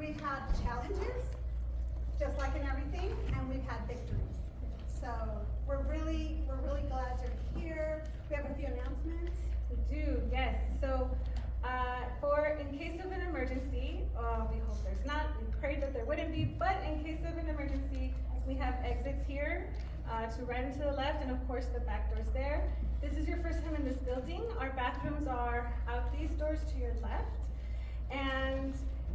we've had challenges, just like in everything, and we've had victories. So we're really glad you're here. We have a few announcements. We do, yes. So in case of an emergency, we hope there's not, we prayed that there wouldn't be, but in case of an emergency, we have exits here to right and to the left, and of course the back door's there. This is your first time in this building. Our bathrooms are out these doors to your left. And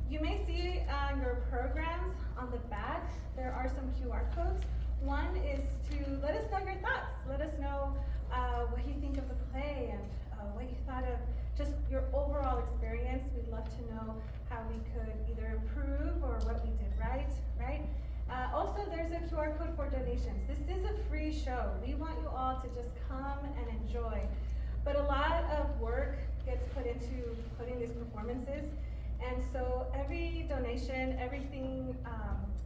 you may see your programs on the back. There are some QR codes. One is to let us know your thoughts. Let us know what you think of the play and what you thought of just your overall experience. We'd love to know how we could either improve or what we did right? Also, there's a QR code for donations. This is a free show. We want you all to just come and enjoy. But a lot of work gets put into putting these performances. And so every donation, everything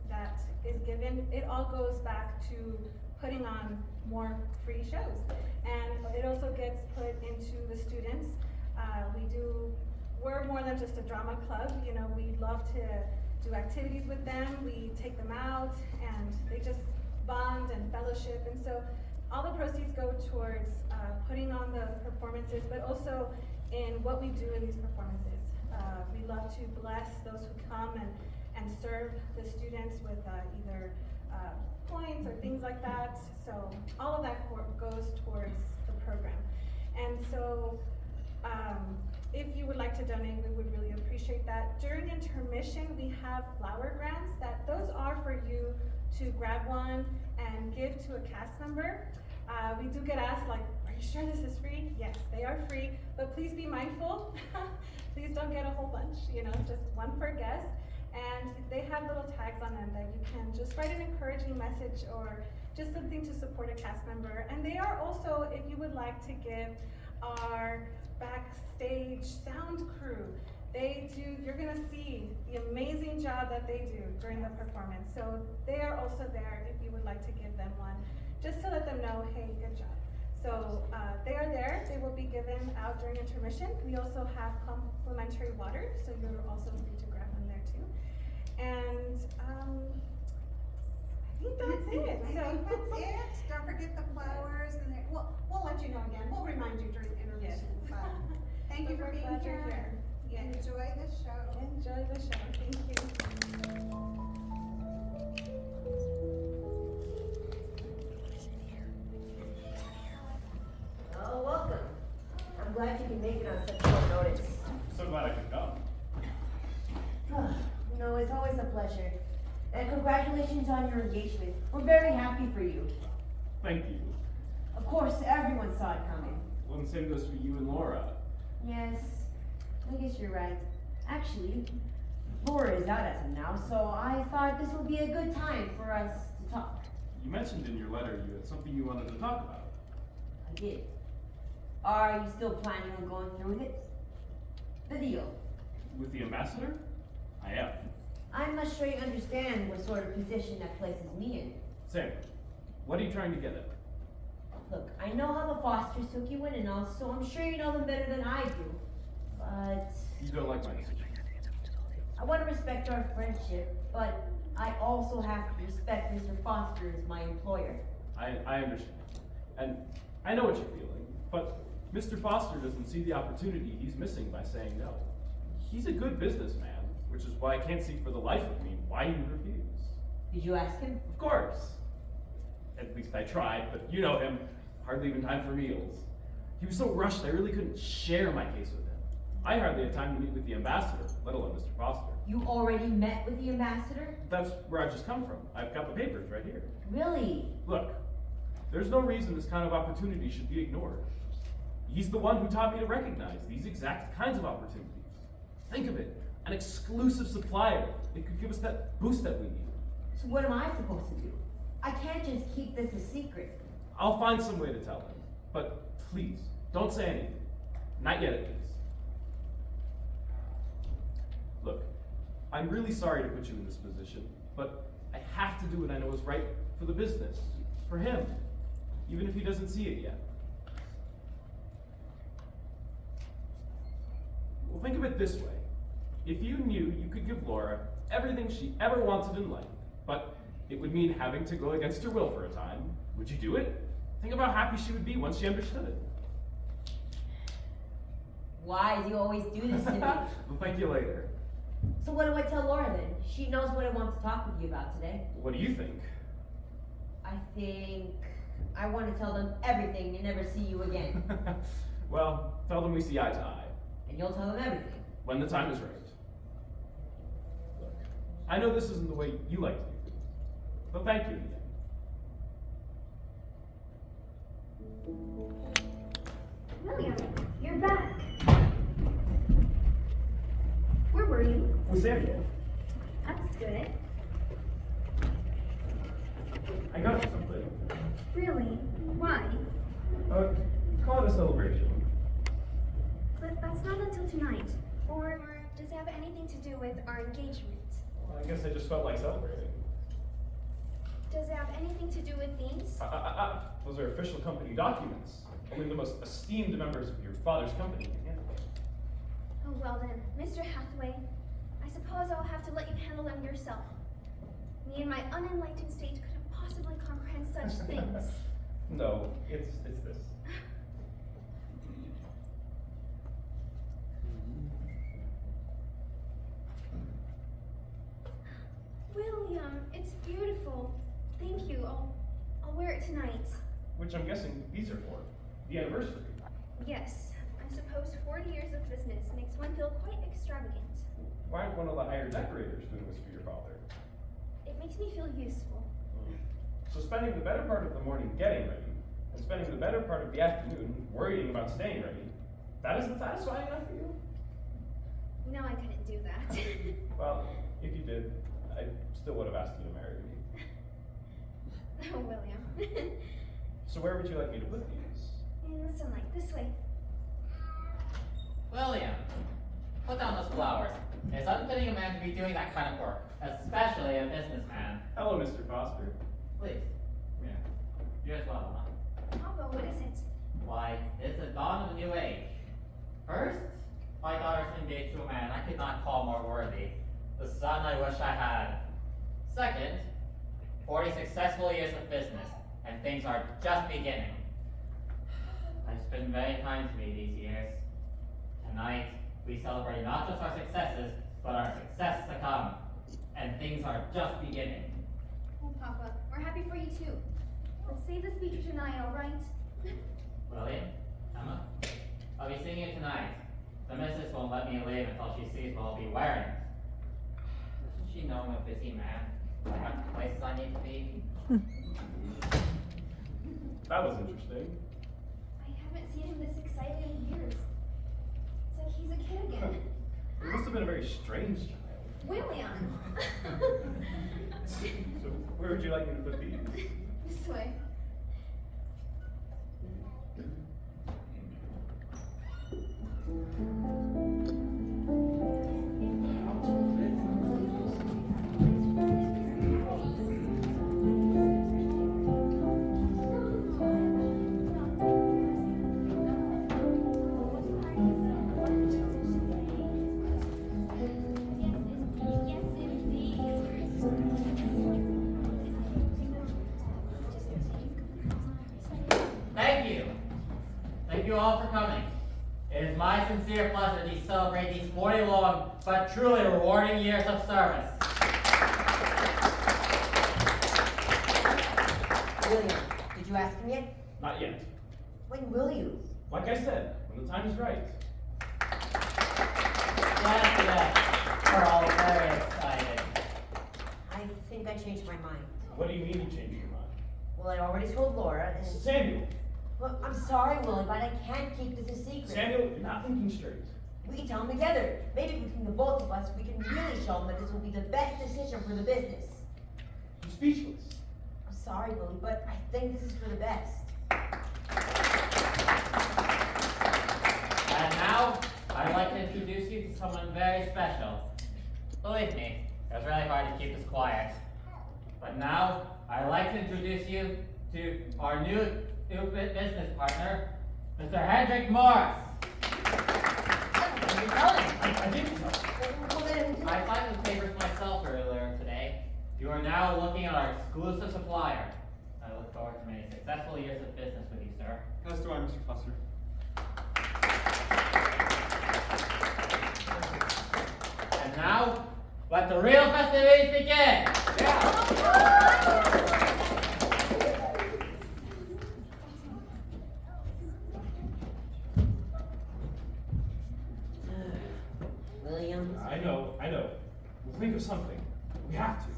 that is given, it all goes back to putting on more free shows. And it also gets put into the students. We're more than just a drama club. You know, we love to do activities with them. We take them out and they just bond and fellowship. And so all the proceeds go towards putting on the performances, but also in what we do in these performances. We love to bless those who come and serve the students with either points or things like that. So all of that goes towards the program. And so if you would like to donate, we would really appreciate that. During intermission, we have flower grants. Those are for you to grab one and give to a cast member. We do get asked, like, are you sure this is free? Yes, they are free, but please be mindful. Please don't get a whole bunch, just one per guest. And they have little tags on them that you can just write an encouraging message or just something to support a cast member. And they are also, if you would like to give our backstage sound crew, you're gonna see the amazing job that they do during the performance. So they are also there if you would like to give them one, just to let them know, hey, good job. So they are there. They will be given out during intermission. We also have complimentary water, so you're also free to grab them there too. And I think that's it. That's it. Don't forget the flowers, and we'll let you know again. We'll remind you during intermission. Yes. Thank you for being here. Yes. Enjoy the show. Enjoy the show. Thank you. Oh, welcome. I'm glad you can make it on such short notice. So glad I could come. No, it's always a pleasure. And congratulations on your engagement. We're very happy for you. Thank you. Of course, everyone saw it coming. Well, the same goes for you and Laura. Yes, I guess you're right. Actually, Laura is out as of now, so I thought this would be a good time for us to talk. You mentioned in your letter you had something you wanted to talk about. I did. Are you still planning on going through with it? The deal. With the ambassador? I am. I'm not sure you understand what sort of position that places me in. Sam, what are you trying to get at? Look, I know how the Fosters took you in and all, so I'm sure you know them better than I do. But You don't like my decision. I want to respect our friendship, but I also have to respect Mr. Foster as my employer. I understand. And I know what you're feeling, but Mr. Foster doesn't see the opportunity he's missing by saying no. He's a good businessman, which is why I can't see for the life of me why he would refuse. Did you ask him? Of course. At least I tried, but you know him, hardly even time for meals. He was so rushed I really couldn't share my case with him. I hardly had time to meet with the ambassador, let alone Mr. Foster. You already met with the ambassador? That's where I've just come from. I've got the papers right here. Really? Look, there's no reason this kind of opportunity should be ignored. He's the one who taught me to recognize these exact kinds of opportunities. Think of it, an exclusive supplier. It could give us that boost that we need. So what am I supposed to do? I can't just keep this a secret. I'll find some way to tell him, but please, don't say anything. Not yet, at least. Look, I'm really sorry to put you in this position, but I have to do what I know is right for the business, for him, even if he doesn't see it yet. Well, think of it this way. If you knew you could give Laura everything she ever wanted in life, but it would mean having to go against her will for a time. Would you do it? Think of how happy she would be once she understood it. Why do you always do this to me? We'll thank you later. So what do I tell Laura then? She knows what I want to talk with you about today. What do you think? I think I want to tell them everything and never see you again. Well, tell them we see eye to eye. And you'll tell them everything. When the time is right. Look, I know this isn't the way you like to do things, but thank you again. William, you're back. Where were you? With Samuel. That's good. I got you something. Really? Why? Call it a celebration. But that's not until tonight. Or does it have anything to do with our engagement? Well, I guess I just felt like celebrating. Does it have anything to do with these? Those are official company documents. Only the most esteemed members of your father's company can handle them. Oh, well then, Mr. Hathaway, I suppose I'll have to let you handle them yourself. Me in my unenlightened state couldn't possibly comprehend such things. No, it's this. William, it's beautiful. Thank you. I'll wear it tonight. Which I'm guessing these are for. The anniversary. Yes, I suppose 40 years of business makes one feel quite extravagant. Why aren't one of the hired decorators doing this for your father? It makes me feel useful. So spending the better part of the morning getting ready, and spending the better part of the afternoon worrying about staying ready, that isn't satisfying enough for you? You know I couldn't do that. Well, if you did, I still would have asked you to marry me. Oh, William. So where would you like me to put these? In the sunlight, this way. William, put down those flowers. It's unfitting a man to be doing that kind of work, especially a businessman. Hello, Mr. Foster. Please, yeah, you as well, huh? Papa, what is it? Why, it's the dawn of a new age. First, my daughter's engaged to a man I could not call more worthy, the son I wish I had. Second, 40 successful years of business, and things are just beginning. Life's been very kind to me these years. Tonight, we celebrate not just our successes, but our success to come. And things are just beginning. Oh, Papa, we're happy for you too. But save the speech for tonight, all right? William, Emma, I'll be seeing you tonight. The missus won't let me leave until she sees what I'll be wearing. Doesn't she know I'm a busy man? I have places I need to be. That was interesting. I haven't seen him this excited in years. It's like he's a kid again. It must have been a very strange child. William! So where would you like me to put these? This way. Thank you all for coming. It is my sincere pleasure to celebrate these 40 long but truly rewarding years of service. William, did you ask him yet? Not yet. When will you? Like I said, when the time is right. Yes, we're all very excited. I think I changed my mind. What do you mean you changed your mind? Well, I already told Laura, and... Samuel! Well, I'm sorry, Willie, but I can't keep this a secret. Samuel, you're not thinking straight. We can tell them together. Maybe between the both of us, we can really show them that this will be the best decision for the business. I'm speechless. I'm sorry, Willie, but I think this is for the best. And now, I'd like to introduce you to someone very special. Believe me, it was really hard to keep this quiet. But now, I'd like to introduce you to our new business partner, Mr. Hendrik Morris. What are you telling? I didn't know. Well, then, I signed the papers myself You are now looking at our exclusive supplier. I look forward to many successful years of business with you, sir. As do I, Mr. Foster. And now, let the real festivities begin! Williams? I know. We'll think of something. We have to.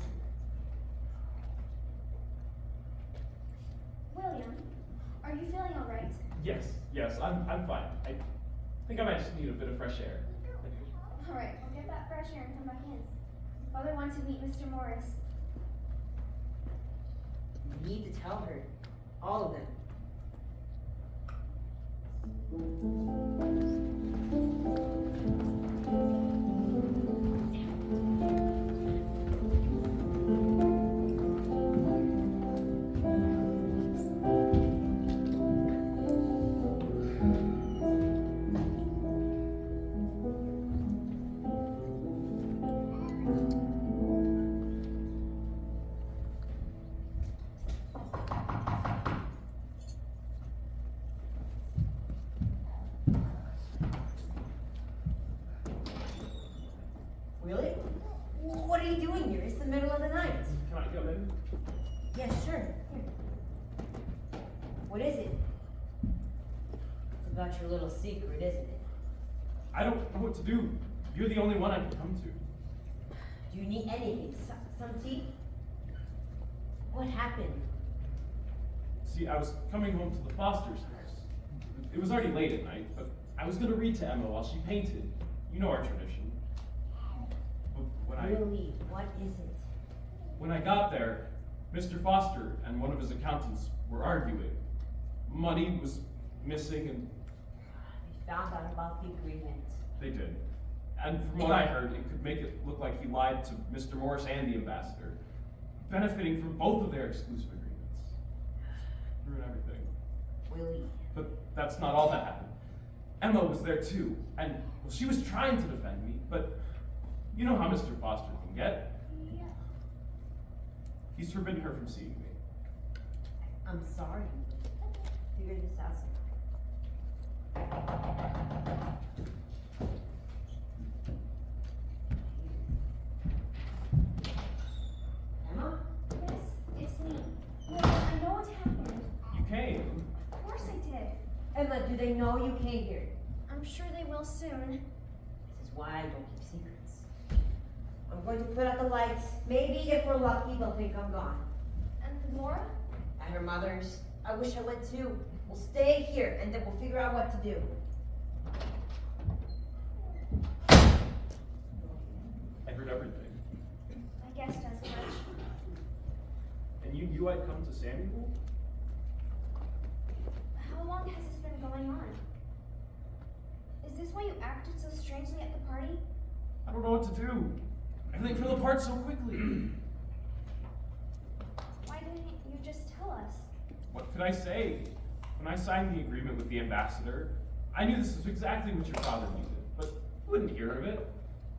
William, are you feeling all right? Yes, I'm fine. I think I might just need a bit of fresh air. All right, we'll get that fresh air and come back in. Father wants to meet Mr. Morris. You need to tell her. All of them. Really? What are you doing here? It's the middle of the night. Can I come in? Yes, sure. Here. What is it? It's about your little secret, isn't it? I don't know what to do. You're the only one I can come to. Do you need anything? Some tea? What happened? See, I was coming home to the Foster's house. It was already late at night, but I was gonna read to Emma while she painted. You know our tradition. But Really? What is it? when I got there, Mr. Foster and one of his accountants were arguing. Money was missing and We found out about the agreement. they did. And from what I heard, it could make it look like he lied to Mr. Morris and the ambassador, benefiting from both of their exclusive agreements. Ruin everything. Willie. But that's not all that happened. Emma was there too, and well, she was trying to defend me, but you know how Mr. Foster can get. Yeah. He's forbidden her from seeing me. I'm sorry. Figure this out Emma? Yes, it's me. William, I know what happened. You came. Of course I did. Emma, do they know you came here? I'm sure they will soon. This is why I don't keep secrets. I'm going to put out the lights. Maybe if we're lucky, they'll think I'm gone. And Laura? At her mother's. I wish I went too. We'll stay here, and then we'll figure out what to do. I heard everything. I guessed as much. And you knew I'd come to Samuel? How long has this been going on? Is this why you acted so strangely at the party? I don't know what to do. Everything fell apart so quickly. Why didn't you just tell us? What could I say? When I signed the agreement with the ambassador, I knew this was exactly what your father needed, but he wouldn't hear of it.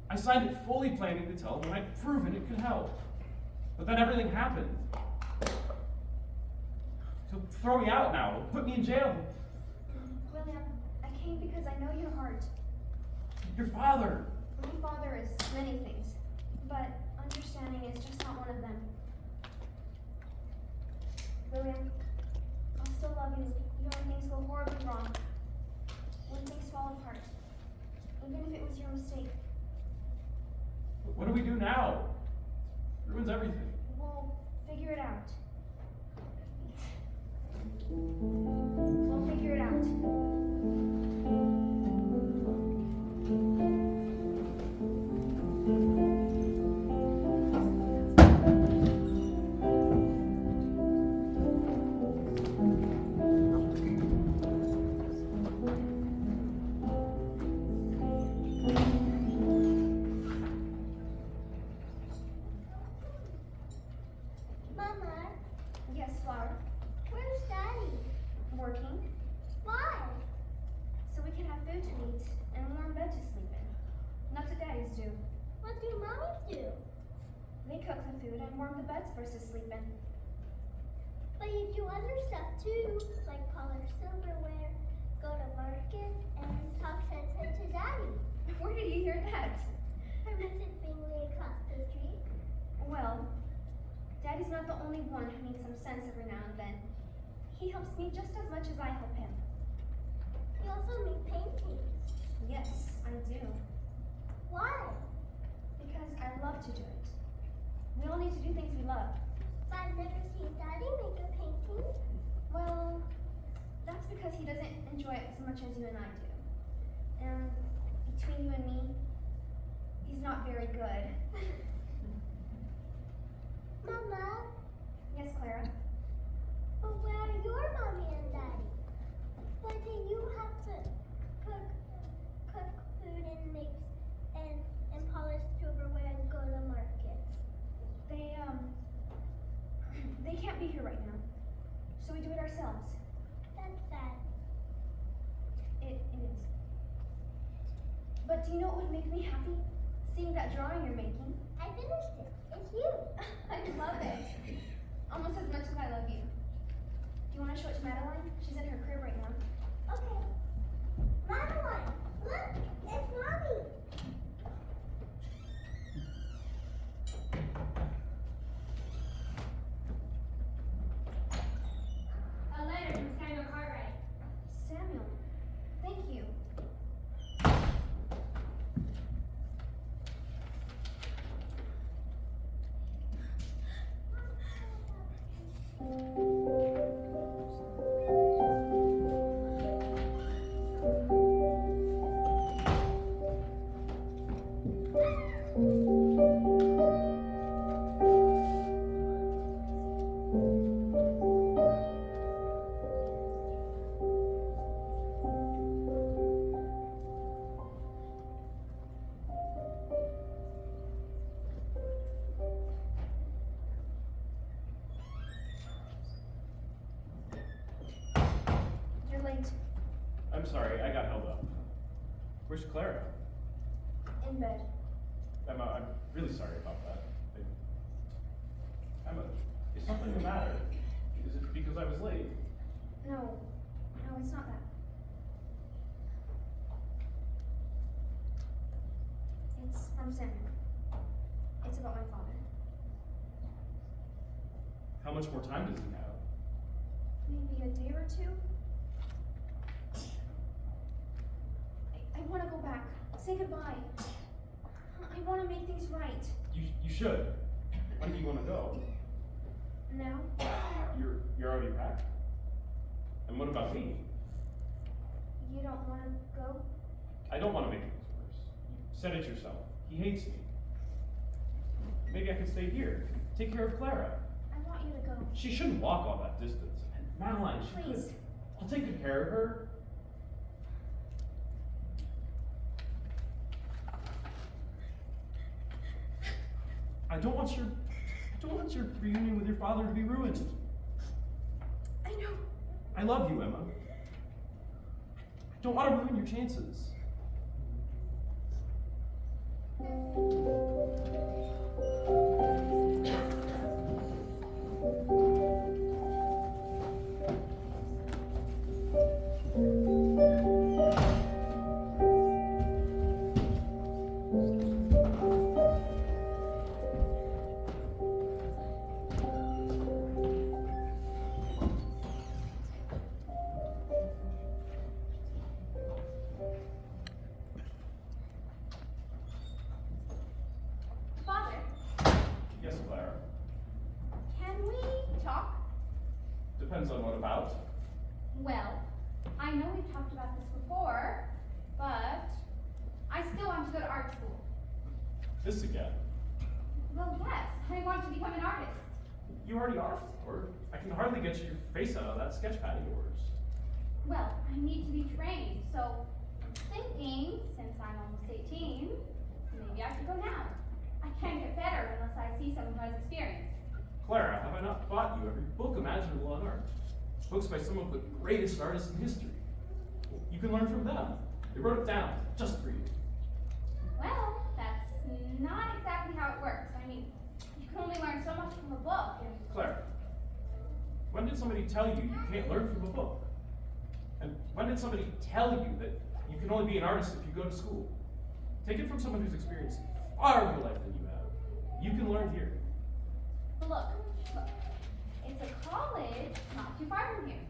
I signed it fully planning to tell him when I'd proven it could help. But then everything happened. He'll throw me out now. He'll put me in jail. William, I came because I know your heart. Your father. My father is many things, but understanding is just not one of them. William, I'll still love you even when things go horribly wrong. When things fall apart. Even if it was your mistake. But what do we do now? It ruins everything. We'll figure it out. We'll figure it out. Mama, Yes, Flower. where's Daddy? Working. Why? So we can have food to eat and a warm bed to sleep in. Not to Daddy's do. What do mommies do? They cook the food and warm the beds for us to sleep in. But you do other stuff too, like polish silverware, go to market, and talk sense into Daddy. Where did you hear that? From Mrs. Bingley across the street. Well, Daddy's not the only one who needs some sense every now and then. He helps me just as much as I help him. You also make paintings. Yes, I do. Why? Because I love to do it. We all need to do things we love. But I've never seen Daddy make a painting. Well, that's because he doesn't enjoy it as much as you and I do. And between you and me, he's not very good. Mama, Yes, Clara? but where are your mommy and daddy? Why do you have to cook food and mix and polish silverware and go to market? They can't be here right now. So we do it ourselves. That's sad. It is. But do you know what would make me happy? Seeing that drawing you're making. I finished it. It's you. I love it. Almost as much as I love you. Do you want to show it to Madeline? She's in her crib right now. Okay. Madeline, look, it's Mommy. A letter from Samuel Cartwright. Samuel, thank you. You're late. I'm sorry, I got held up. Where's Clara? In bed. Emma, I'm really sorry about that. Emma, is something the matter? Is it because I was late? No, it's not that. It's from Samuel. It's about my father. How much more time does he have? Maybe a day or two? I want to go back. Say goodbye. I want to make things right. You should. When do you want to go? Now? You're already packed? And what about me? You don't want to go? I don't want to make things worse. You said it yourself. He hates me. Maybe I can stay here. Take care of Clara. I want you to go. She shouldn't walk all that distance. And Madeline, she Please. could. I'll take good care of her. I don't want your reunion with your father to be ruined. I know. I love you, Emma. I don't want to ruin your chances. Father, Yes, Clara. can we talk? Depends on what about. Well, I know we've talked about this before, but I still want to go to art school. This again. Well, yes, I want to become an artist. You already are, Ford. I can hardly get your face out of that sketch pad of yours. Well, I need to be trained, so I'm thinking, since I'm almost 18, maybe I should go now. I can't get better unless I see someone who has experience. Clara, have I not bought you every book imaginable on art? Books by some of the greatest artists in history. You can learn from them. They wrote it down, just for you. Well, that's not exactly how it works. I mean, you can somebody tell you you can't learn from a book? And when did somebody tell you that you can only be an artist if you go to school? Take it from someone who's experienced far more life than you have. You can learn here. But look, it's a college not too far from here.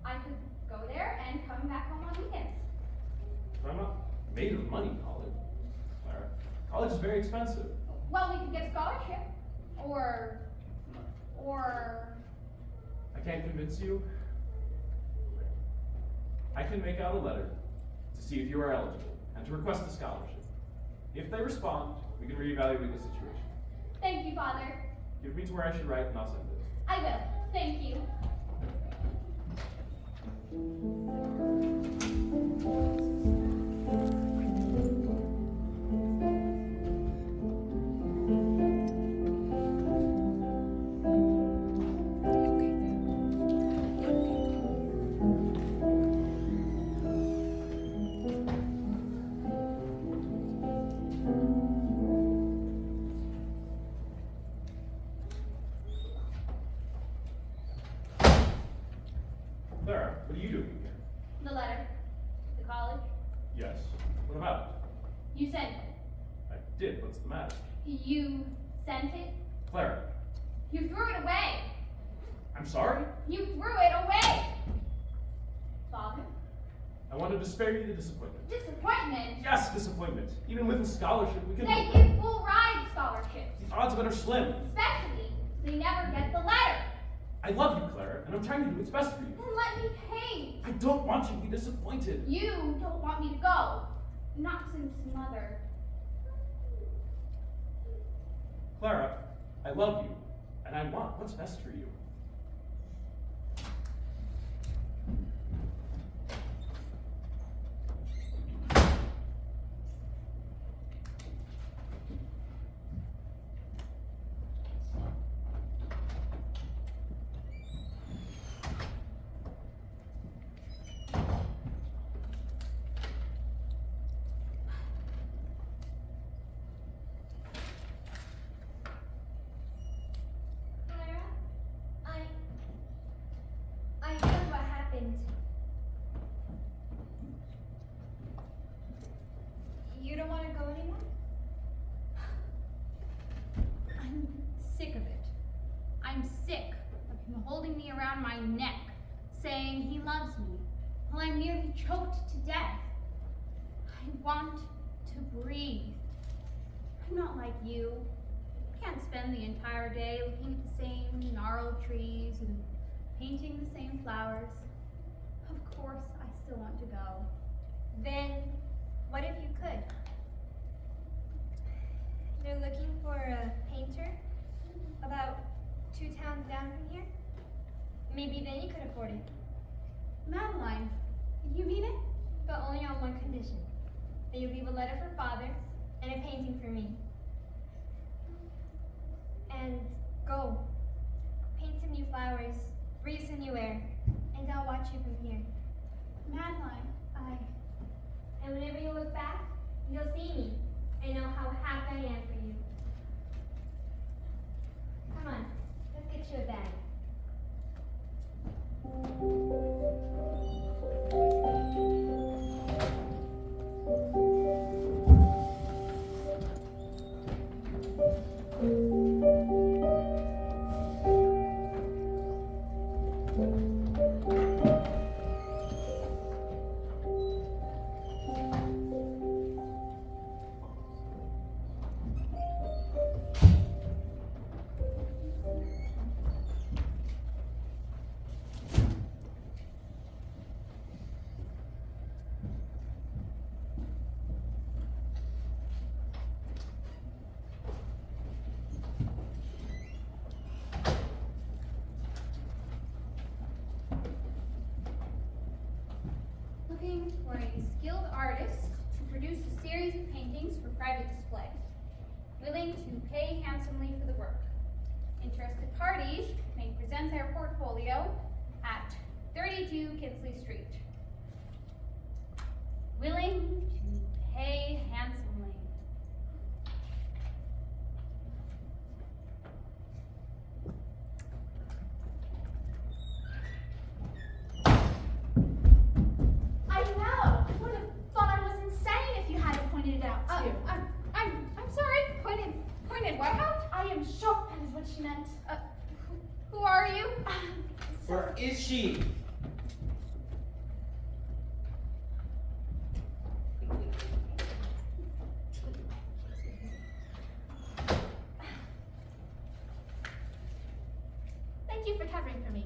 I could go there and come back home on weekends. But I'm not made of money, College. Clara. College is very expensive. Well, we could get a scholarship, or I can't convince you. I can make out a letter to see if you are eligible and to request a scholarship. If they respond, we can reevaluate the situation. Thank you, Father. Give me to where I should write and I'll send it. I will. Thank you. Clara, what are you doing here? The letter. The college. Yes. What about it? You sent it. I did. What's the matter? You sent it. Clara, You threw it away. I'm sorry? You threw it away. Father. I wanted to spare you the disappointment. Disappointment. Yes, disappointment. Even with a scholarship, we can. They give full ride scholarships. The odds of it are slim. Especially, they never get the letter. I love you, Clara, and I'm trying to do what's best for you. Then let me paint. I don't want you to be disappointed. You don't want me to go. Not since Mother. Clara, I love you, and I want what's best for you. Clara, I heard what happened. You don't want to go anymore? I'm sick of it. I'm sick of him holding me around my neck, saying he loves me, while I'm nearly choked to death. I want to breathe. I'm not like you. I can't spend the entire day looking at the same gnarled trees and painting the same flowers. Of course, I still want to go. Then, what if you could? They're looking for a painter about 2 towns down from here. Maybe then you could afford it. Madeline, you mean it? But only on one condition. That you leave a letter for Father and a painting for me. And go. Paint some new flowers, breathe some new air, and I'll watch you from here. Madeline, And whenever you look back, you'll see me and know how happy I am for you. Come on, let's get you a bag. looking for a skilled artist to produce a series of paintings for private display. Willing to pay handsomely for the work. Interested parties may present their portfolio at 32 Kinsley Street. Willing to pay handsomely. disappointed. What? I am shocked, that is what she meant. Who are you? Where is she? Thank you for covering for me.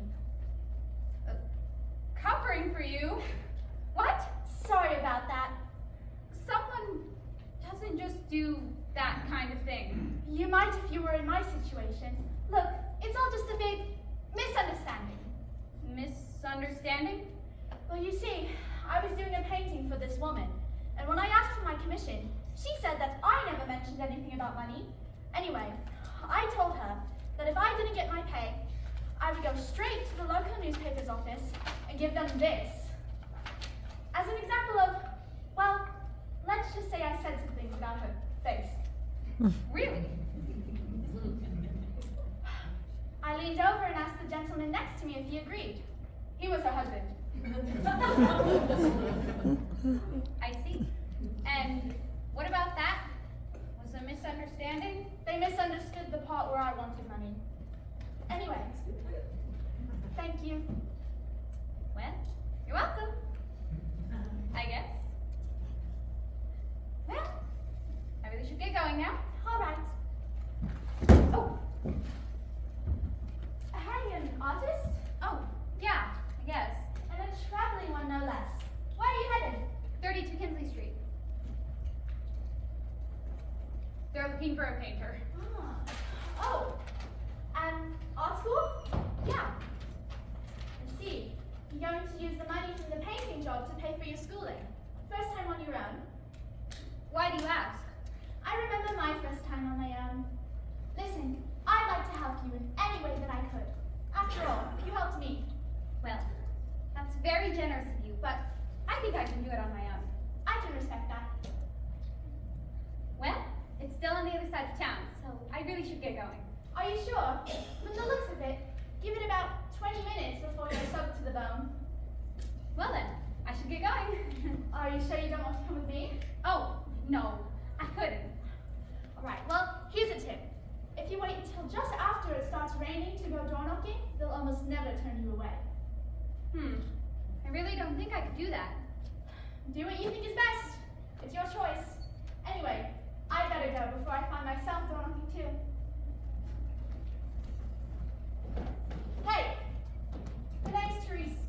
Covering for you? What? Sorry about that. Someone doesn't just do that kind of thing. You might if you were in my situation. Look, it's all just a big misunderstanding. Misunderstanding? Well, you see, I was doing a painting for this woman, and when I asked for my commission, she said that I never mentioned anything about money. Anyway, I told her that if I didn't get my pay, I would go straight to the local newspaper's office and give them this. As an example of, well, let's just say I said some things about her face. Really? I leaned over and asked the gentleman next to me if he agreed. He was her husband. I see. And what about that? Was a misunderstanding? They misunderstood the part where I wanted money. Anyway, thank you. Well, you're welcome. I guess. Well, I really should get going now. All right. Oh. Are you an artist? Oh, yeah, I guess. And a traveling one, no less. Where are you headed? 32 Kinsley Street. They're looking for a painter. Ah. Oh. Art school? Yeah. I see. You're going to use the money from the painting job to pay for your schooling. First time on your own? Why do you ask? I remember my first time on my own. Listen, I'd like to help you in any way that I could. After all, you helped me. Well, that's very generous of you, but I think I can do it on my own. I can respect that. Well, it's still on the other side of town, so I really should get going. Are you sure? From the looks of it, give it about 20 minutes before you're soaked to the bone. Well then, I should get going. Are you sure you don't want to come with me? Oh, no, I couldn't. Alright, well, here's a tip. If you wait until just after it starts raining to go door knocking, they'll almost never turn you away. I really don't think I could do that. Do what you think is best. It's your choice. Anyway, I better go before I find myself door knocking too. Hey! My name's Therese.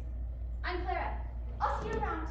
I'm Clara. I'll see you around.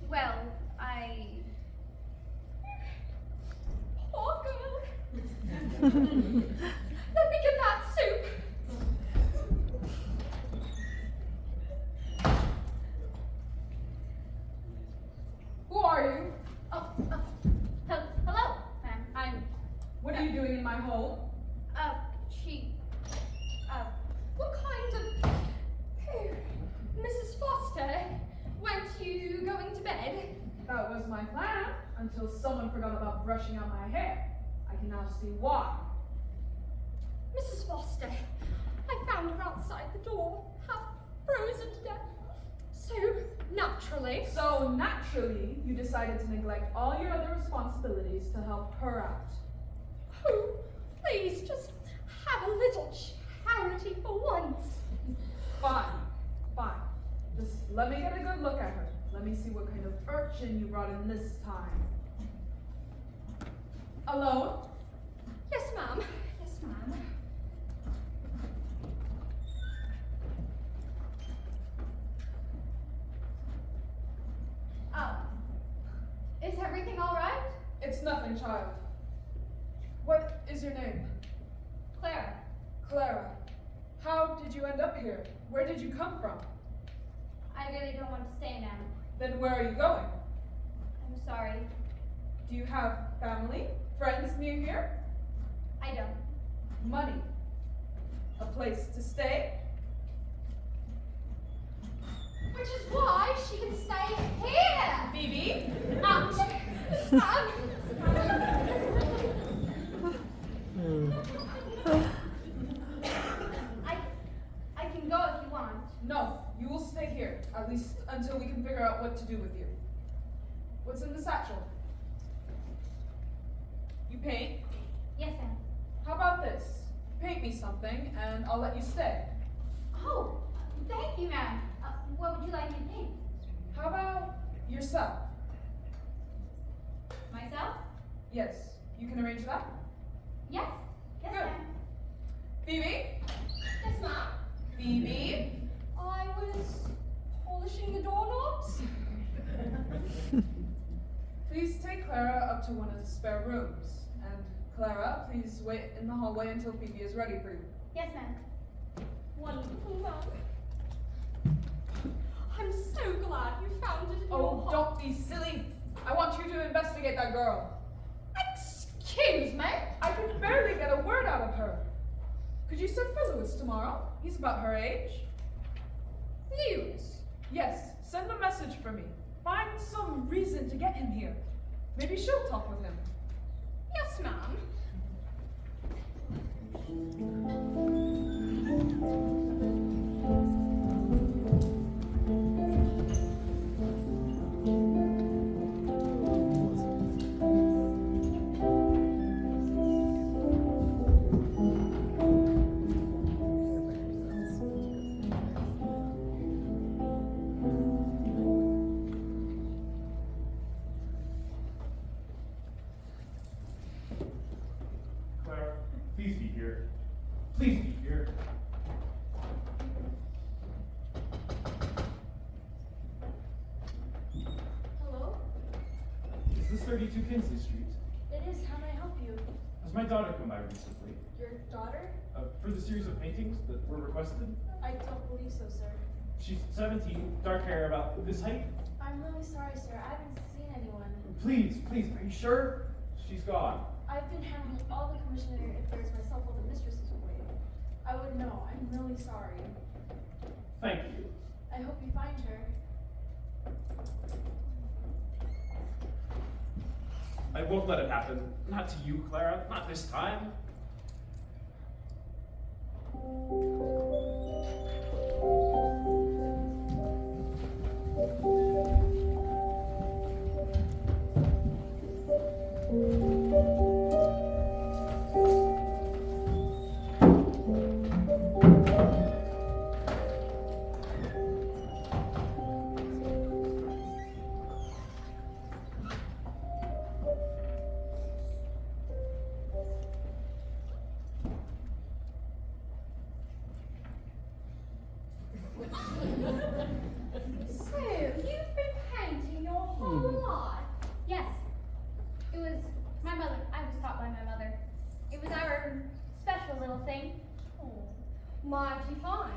Well, I... Poor girl. Let me get that soup. Who are you? Hello, ma'am. I'm... What are you doing in my home? What kind of... Mrs. Foster, weren't you going to bed? That was my plan, until someone forgot about brushing out my hair. I can now see why. Mrs. Foster, I found her outside the door, half frozen to death. So naturally, you decided to neglect all your other responsibilities to help her out. Oh, please, just have a little charity for once. Fine. Just let me get a good look at her. Let me see what kind of urchin you brought in this time. Alone? Yes, ma'am. Yes, ma'am. Is everything all right? It's nothing, child. What is your name? Clara. Clara. How did you end up here? Where did you come from? I really don't want to say now. Then where are you going? I'm sorry. Do you have family? Friends near here? I don't. Money? A place to stay? Which is why she can stay here. Phoebe? Ouch. I can go if you want. No, you will stay here, at least until we can figure out what to do with you. What's in the satchel? You paint? Yes, ma'am. How about this? Paint me something, and I'll let you stay. Oh, thank you, ma'am. What would you like me to paint? How about yourself? Myself? Yes, you can arrange that? Yes. Yes, Good. ma'am. Phoebe? Yes, ma'am. Phoebe? I was polishing the doorknobs. Please take Clara up to one of the spare rooms. And Clara, please wait in the hallway until Phoebe is ready for you. Yes, ma'am. Wonderful, ma'am. I'm so glad you found it in your Oh, heart. don't be silly. I want you to investigate that girl. Excuse me? I could barely get a word out of her. Could you send for Louis tomorrow? He's about her age. Lewis. Yes, send a message for me. Find some reason to get him here. Maybe she'll talk with him. Yes, ma'am. Clara, please be here. Please be here. Hello? Is this 32 Kinsley Street? It is. How may I help you? Has my daughter come by recently? Your daughter? For the series of paintings that were requested? I don't believe so, sir. She's 17, dark hair, about this height. I'm really sorry, sir. I haven't seen anyone. Please, are you sure? She's gone. I've been handling all the commissioner affairs myself while the mistress is away. I would know. I'm really sorry. Thank you. I hope you find her. I won't let it happen. Not to you, Clara. Not this time. So, you've been painting your whole life? Yes. It was my mother. I was taught by my mother. It was our special little thing. Oh, mighty fine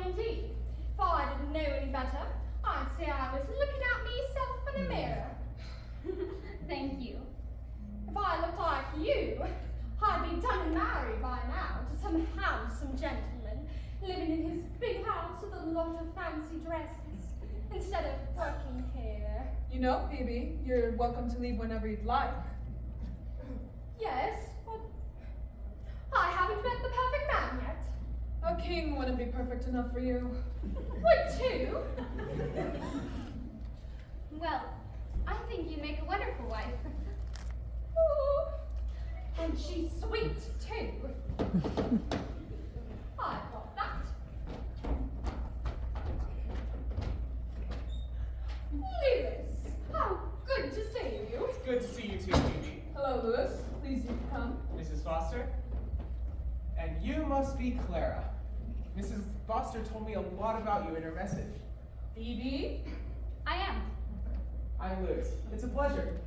indeed. If I didn't know any better, I'd say I was looking at myself in a mirror. Thank you. If I looked like you, I'd be done and married by now to some handsome gentleman living in his big house with a lot of fancy dresses, instead of working here. You know, Phoebe, you're welcome to leave whenever you'd like. Yes, but I haven't met the perfect man yet. A king wouldn't be perfect enough for you. Would two? Well, I think you make a wonderful wife. Ooh, and she's sweet too. I've got that. Lewis, how good to see you. Good to see you too, Phoebe. Hello, You must be Clara. Mrs. Foster told me a lot about you in her message. Phoebe? I am. I'm Lewis. It's a pleasure.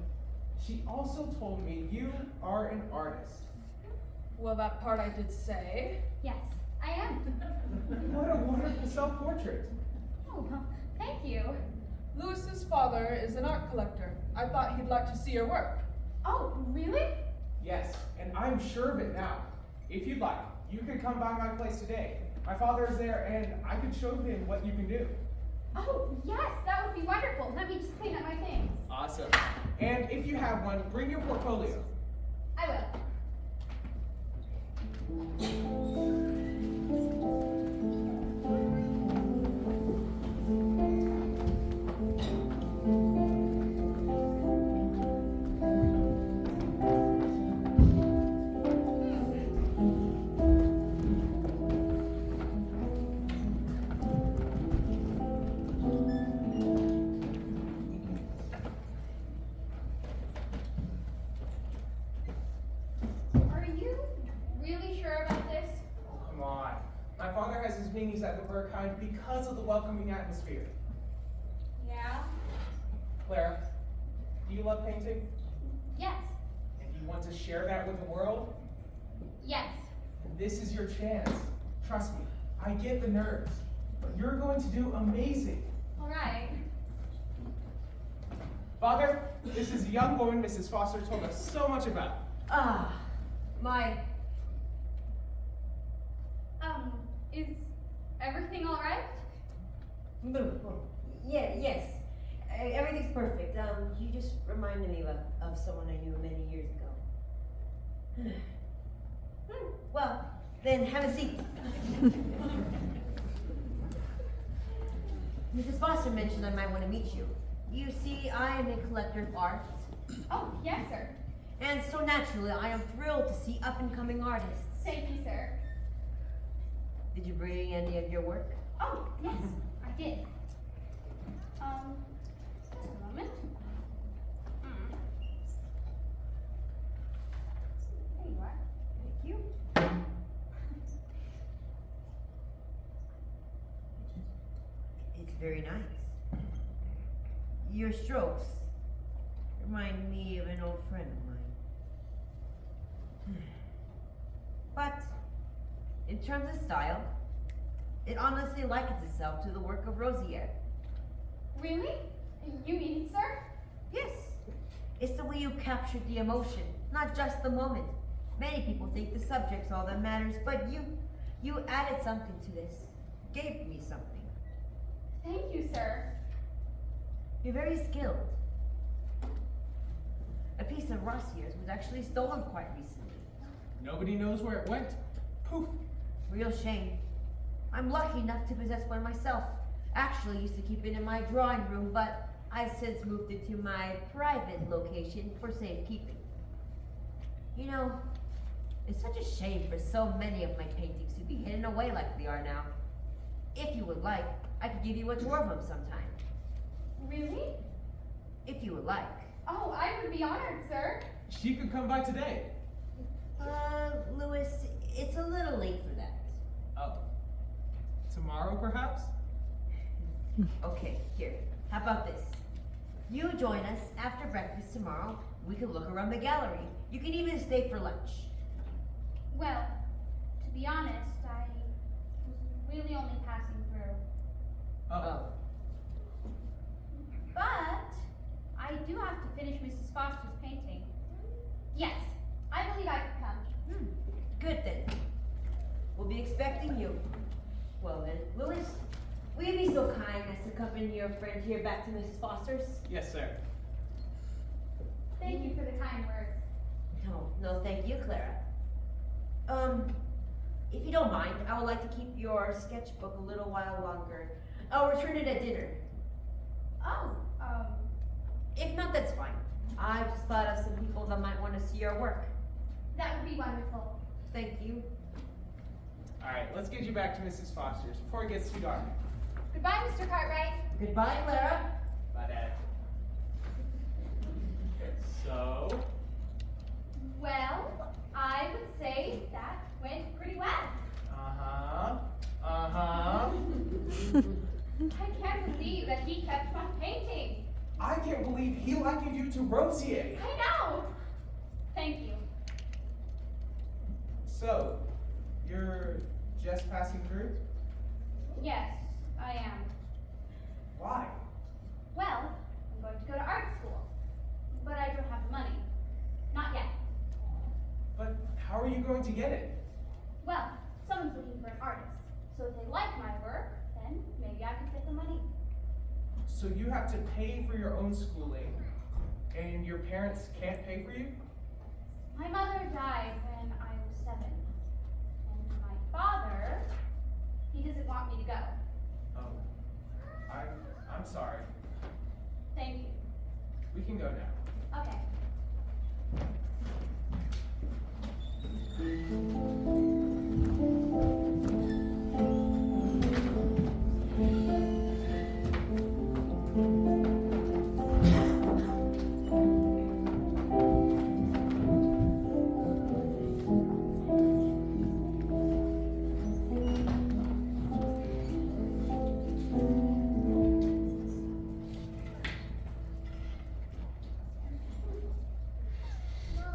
She also told me you are an artist. Well, that part I did say. Yes, I am. What a wonderful self-portrait. Oh, well, thank you. Lewis's father is an art collector. I thought he'd like to see your work. Oh, really? Yes, and I'm sure of it now. If you'd like, you could come by my place today. My father is there, and I could show him what you can do. Oh, yes, that would be wonderful. Let me just clean up my things. Awesome. And if you have one, bring your portfolio. I will. Are you really sure about this? Come on. My father has his meetings at the Bergheim because of the welcoming atmosphere. Yeah? Clara, do you love painting? Yes. And do you want to share that with the world? Yes. This is your chance. Trust me, I get the nerves, but you're going to do amazing. All right. Father, this is a young woman Mrs. Foster told us so much about. Ah, my. Is everything all right? Yeah, yes. Everything's perfect. You just reminded me of someone I knew many years ago. Well, then have a seat. Mrs. Foster mentioned I might want to meet you. You see, I am a collector of art. Oh, yes, sir. And so naturally, I am thrilled to see up-and-coming artists. Thank you, sir. Did you bring any of your work? Oh, yes, I did. Just a moment. There you are. Thank you. It's very nice. Your strokes remind me of an old friend of mine. But in terms of style, it honestly likens itself to the work of Rosier. Really? You mean it, sir? Yes, it's the way you captured the emotion, not just the moment. Many people think the subject's all that matters, but you added something to this, gave me something. Thank you, sir. You're very skilled. A piece of Rosier's was actually stolen quite recently. Nobody knows where it went. Poof. Real shame. I'm lucky enough to possess one myself. Actually used to keep it in my drawing room, but I've since moved it to my private location for safekeeping. You know, it's such a shame for so many of my paintings to be hidden away like they are now. If you would like, I could give you a tour of them sometime. Really? If you would like. Oh, I would be honored, sir. She could come by today. Louis, it's a little late for that. Oh. Tomorrow, perhaps? Okay, here. How about this? You join us after breakfast tomorrow. We can look around the gallery. You can even stay for lunch. Well, to be honest, I was really only passing through. Oh. But I do have to finish Mrs. Foster's painting. Yes, I believe I could come. Good then. We'll be expecting you. Well then, Louis, will you be so kind as to accompany your friend here back to Mrs. Foster's? Yes, sir. Thank you for the kind words. No, thank you, Clara. If you don't mind, I would like to keep your sketchbook a little while longer. I'll return it at dinner. Oh, If not, that's fine. I just thought of some people that might want to see your work. that would be wonderful. Thank you. All right, let's get you back to Mrs. Foster's before it gets too dark. Goodbye, Mr. Cartwright. Goodbye, Clara. Bye, Dad. So, Well, I would say that went pretty well. liking you to Rosier. I know. Thank you. So, you're just passing through? Yes, I am. Why? Well, I'm going to go to art school, but I don't have the money. Not yet. But how are you going to get it? Well, someone's looking for an artist, so if they like my work, then maybe I could get the money. So you have to pay for your own schooling, and your parents can't pay for you? My mother died when I was 7, and my father, he doesn't want me to go. Oh, I'm sorry. Thank you. We can go now. Okay.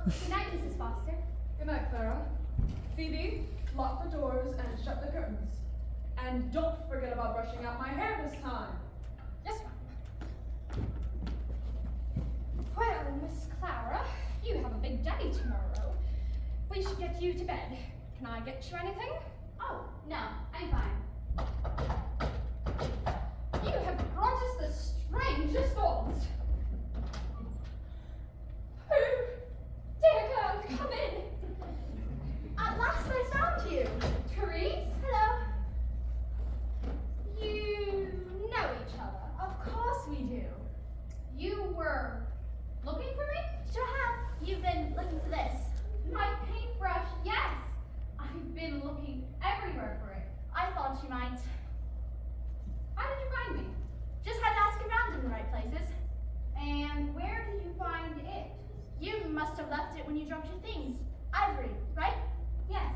Good night, Mrs. Foster. Good night, Clara. Phoebe, lock the doors and shut the curtains. And don't forget about brushing out my hair this time. Yes, ma'am. Well, Miss Clara, you have a big day tomorrow. We should get you to bed. Can I get you anything? Oh, no, I'm fine. You have brought us the strangest odds. Oh, dear girl, come in. At last I found you. Therese? Hello. You know each other. Of course we do. You were looking for me? Sure have. You've been looking for this. My paintbrush, yes. I've been looking everywhere for it. I thought you might. How did you find me? Just had to ask around in the right places. And where did you find it? You must have left it when you dropped your things. Ivory, right? Yes,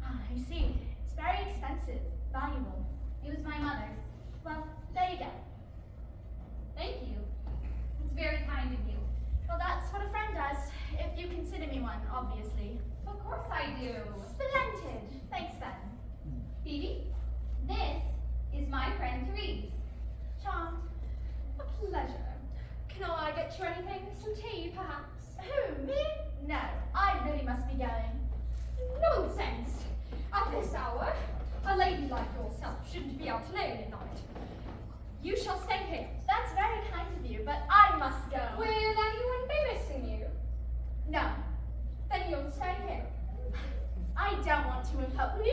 Ah, I see. It's very expensive. Valuable. it was my mother's. Well, there you go. Thank you. It's very kind of you. Well, that's what a friend does. If you consider me one, obviously. Of course I do. Splendid. Thanks then. Phoebe, this is my friend Therese. Charmed. A pleasure. Can I get you anything? Some tea, perhaps? Who, me? No, I really must be going. Nonsense! At this hour, a lady like yourself shouldn't be out alone at night. You shall stay here. That's very kind of you, but I must go. Will anyone be missing you? No, Then you'll stay here. I don't want to impose.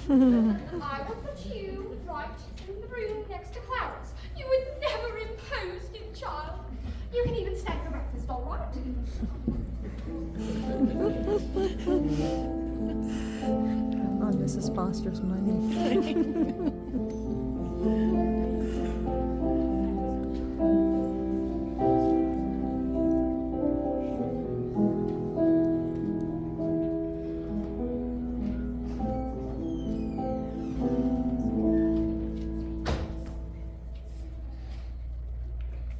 No. I will put you right in the room next to Clara's. You would never impose, you child. You can even stay for breakfast, all right? On Mrs. Foster's money.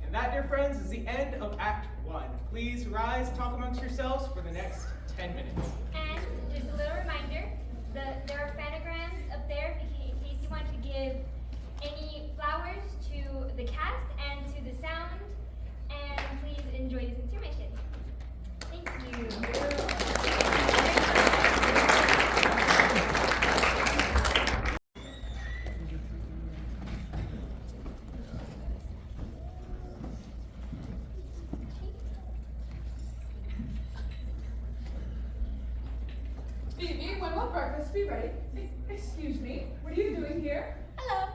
And that, dear friends, is the end of Act 1. Please rise, talk amongst yourselves for the next 10 minutes. And just a little reminder, there are phanograms up there in case you want to give any flowers to the cast and to the sound. And please enjoy this intermission. Thank you. Phoebe, when will breakfast be ready? Excuse me, what are you doing here? Hello.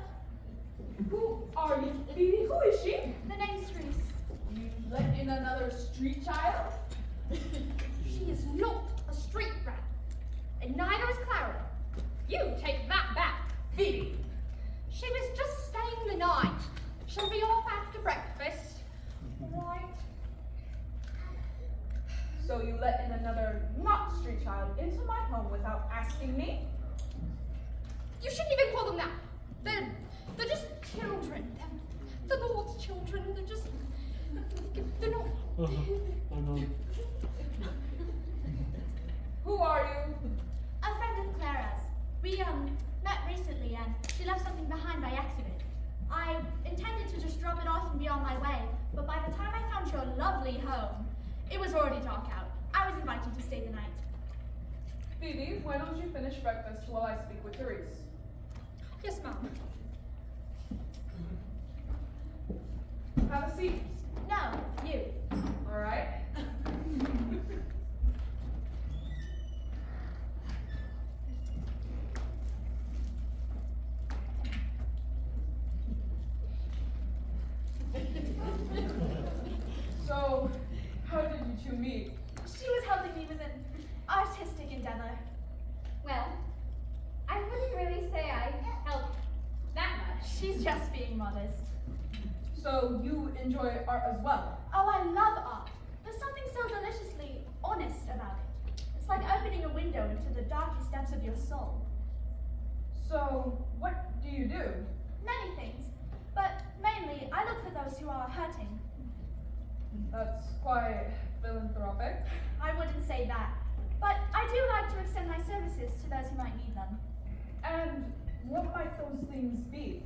Who are you? Phoebe, who is she? The name's Therese. You let in another street child? She is not a street rat. And neither is Clara. You take that back. Phoebe, She was just staying the night. She'll be off after breakfast. Right. so you let in another not street child into my home without asking me? You shouldn't even call them that. They're just children. They're the Lord's children. They're just Who are you? A friend of Clara's. We met recently and she left something behind by accident. I intended to just drop it off and be on my way, but by the time I found your lovely home, it was already dark out. I was invited to stay the night. Phoebe, why don't you finish breakfast while I speak with Therese? Yes, Mom. Have a seat. No, you. All right. So, how did you two meet? She was helping me with an artistic endeavor. Well, I wouldn't really say I helped that much. She's just being modest. So, you enjoy art as well? Oh, I love art. There's something so deliciously honest about it. It's like opening a window into the darkest depths of your soul. So, what do you do? Many things, but mainly I look for those who are hurting. That's quite philanthropic. I wouldn't say that, but I do like to extend my services to those who might need them. And what might those things be?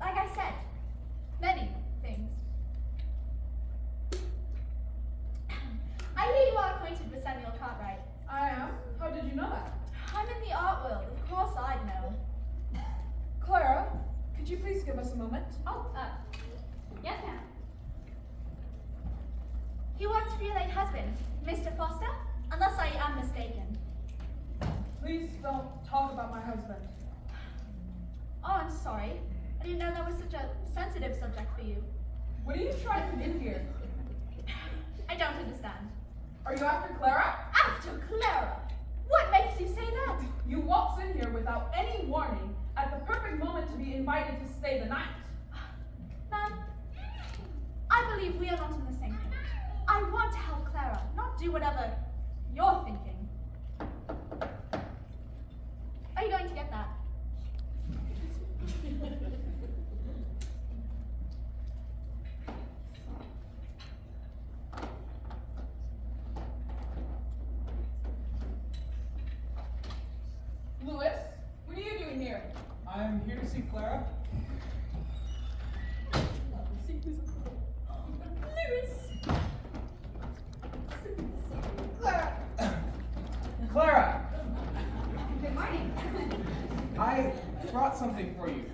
Like I said, many things. I hear you are acquainted with Samuel Cartwright. I am? How did you know that? I'm in the art world, of course I'd know. Clara, could you please give us a moment? Oh, yes, ma'am. He worked for your late husband, Mr. Foster, unless I am mistaken. Please don't talk about my husband. Oh, I'm sorry. I didn't know that was such a sensitive subject for you. What are you trying to do here? I don't understand. Are you after Clara? After Clara? What makes you say that? You waltzed in here without any warning at the perfect moment to be invited to stay the night. Ma'am, I believe we are not on the same page. I want to help Clara, not do whatever you're thinking. Are you going to get that? Louis, what are you doing here? I'm here to see Clara. Clara! Good morning. I brought something for you.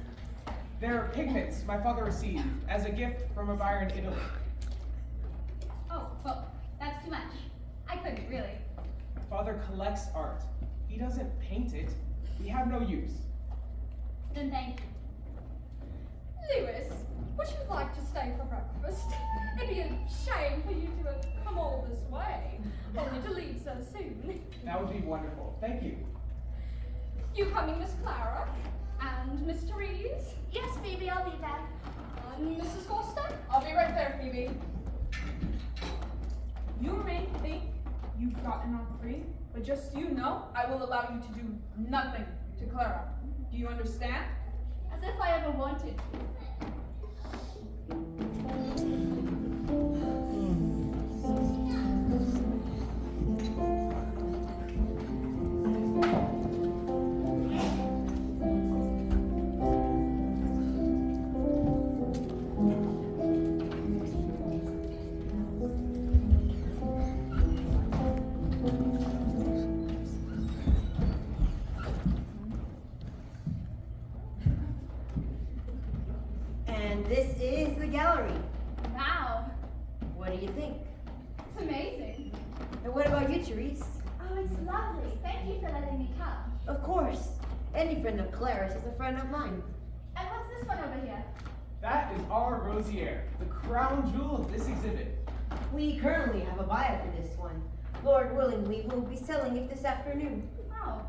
They're pigments my father received as a gift from a buyer in Italy. Oh, well, that's too much. I couldn't, really. Father collects art. He doesn't paint it. We have no use. Then thank you. Lewis, would you like to stay for breakfast? It'd be a shame for you to have come all this way, only to leave so soon. That would be wonderful. Thank you. You coming, Miss Clara? And Mr. Reeves? Yes, Phoebe, I'll be there. And Mrs. Foster? I'll be right there, Phoebe. You may think you've gotten off free, but just so you know, I will allow you to do nothing to Clara. Do you understand? As if I ever wanted to. And this is the gallery. Wow. What do you think? It's amazing. And what about you, Therese? Oh, it's lovely. Thank you for letting me come. Of course. Any friend of Clara's is a friend of mine. And what's this one over here? That is our Rosier, the crown jewel of this exhibit. We currently have a buyer for this one. Lord willing, we will be selling it this afternoon. Oh,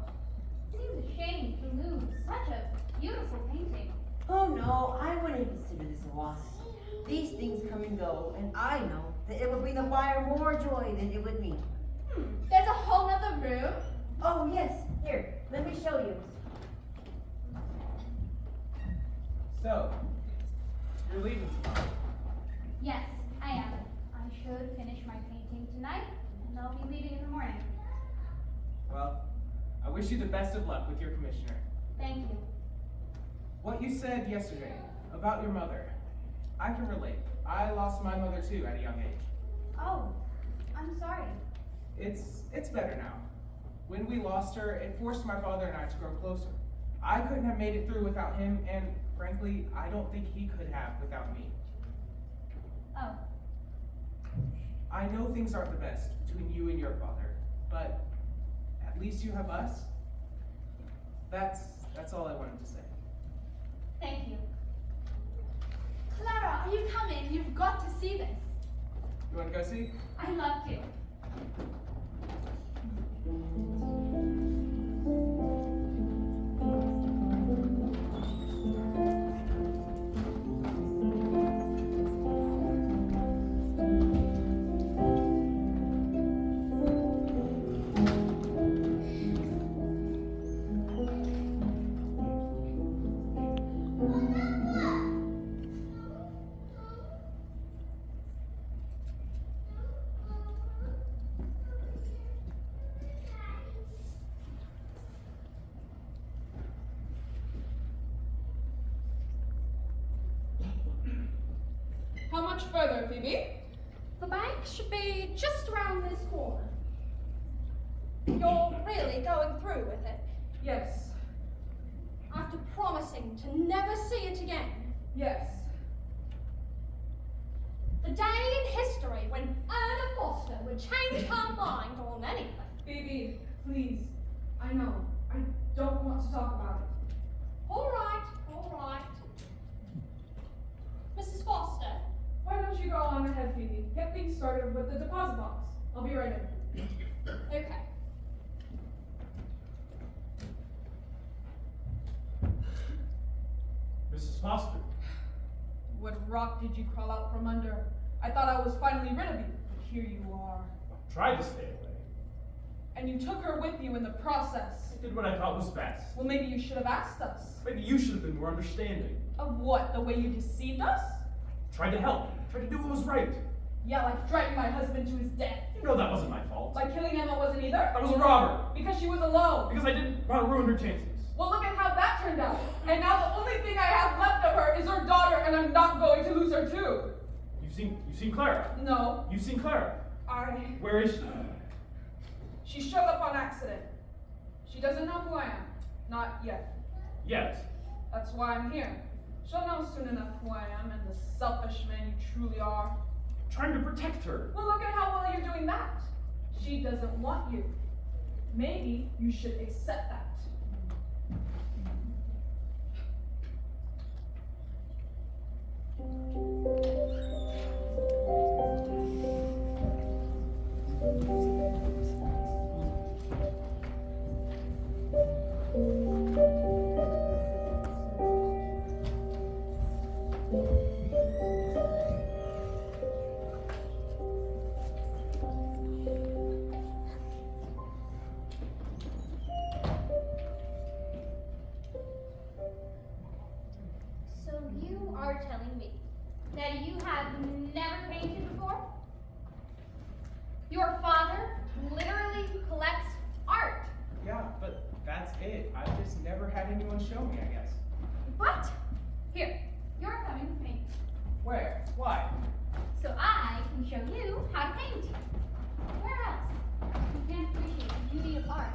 seems a shame to lose such a beautiful painting. Oh no, I wouldn't consider this a loss. These things come and go, and I know that it would bring the buyer more joy than it would me. There's a whole other room? Oh yes, here, let me show you. So, you're leaving tomorrow. Yes, I am. I should finish tonight, and I'll be leaving in the morning. Well, I wish you the best of luck with your commissioner. Thank you. What you said yesterday about your mother, I can relate. I lost my mother too at a young age. Oh, I'm sorry. It's better now. When we lost her, it forced my father and I to grow closer. I couldn't have made it through without him, and frankly, I don't think he could have without me. Oh, I know things aren't the best between you and your father, but at least you have us. That's all I wanted to say. thank you. Clara, are you coming? You've got to see this. You want to go see? I'd love to. How much further, Phoebe? The bank should be just around this corner. You're really going through with it? Yes. After promising to never see it again? Yes. The day in history when Anna Foster would change her mind on anything. Phoebe, please. I know. I don't want to talk about it. All right, all right. Mrs. Foster, Why don't you go on ahead, Phoebe? Get things started with the deposit box. I'll be right in. okay. Mrs. Foster. What rock did you crawl out from under? I thought I was finally rid of you, but here you are. I tried to stay away. And you took her with you in the process. I did what I thought was best. Well, maybe you should have asked us. Maybe you should have been more understanding. Of what? The way you deceived us? Tried to help. Tried to do what was right. Yeah, like driving my husband to his death. You know that wasn't my fault. By killing Emma wasn't either? I was a robber. Because she was alone. Because I didn't want to ruin her chances. Well, look at how that turned out. And now the only thing I have left of her is her daughter, and I'm not going to lose her too. You've seen Clara. No. You've seen Clara. Where is she? She showed up on accident. She doesn't know who I am. Not yet. Yet. That's why I'm here. She'll know soon enough who I am and the selfish man you truly are. Trying to protect her. Well, look at how well you're doing that. She doesn't want you. Maybe you should accept that. So you are telling me that you have never painted before? Your father literally collects art. Yeah, but that's it. I've just never had anyone show me, I guess. What? Here, you're coming with me. Where? Why? So I can show you how to paint. Where else? You can't appreciate the beauty of art.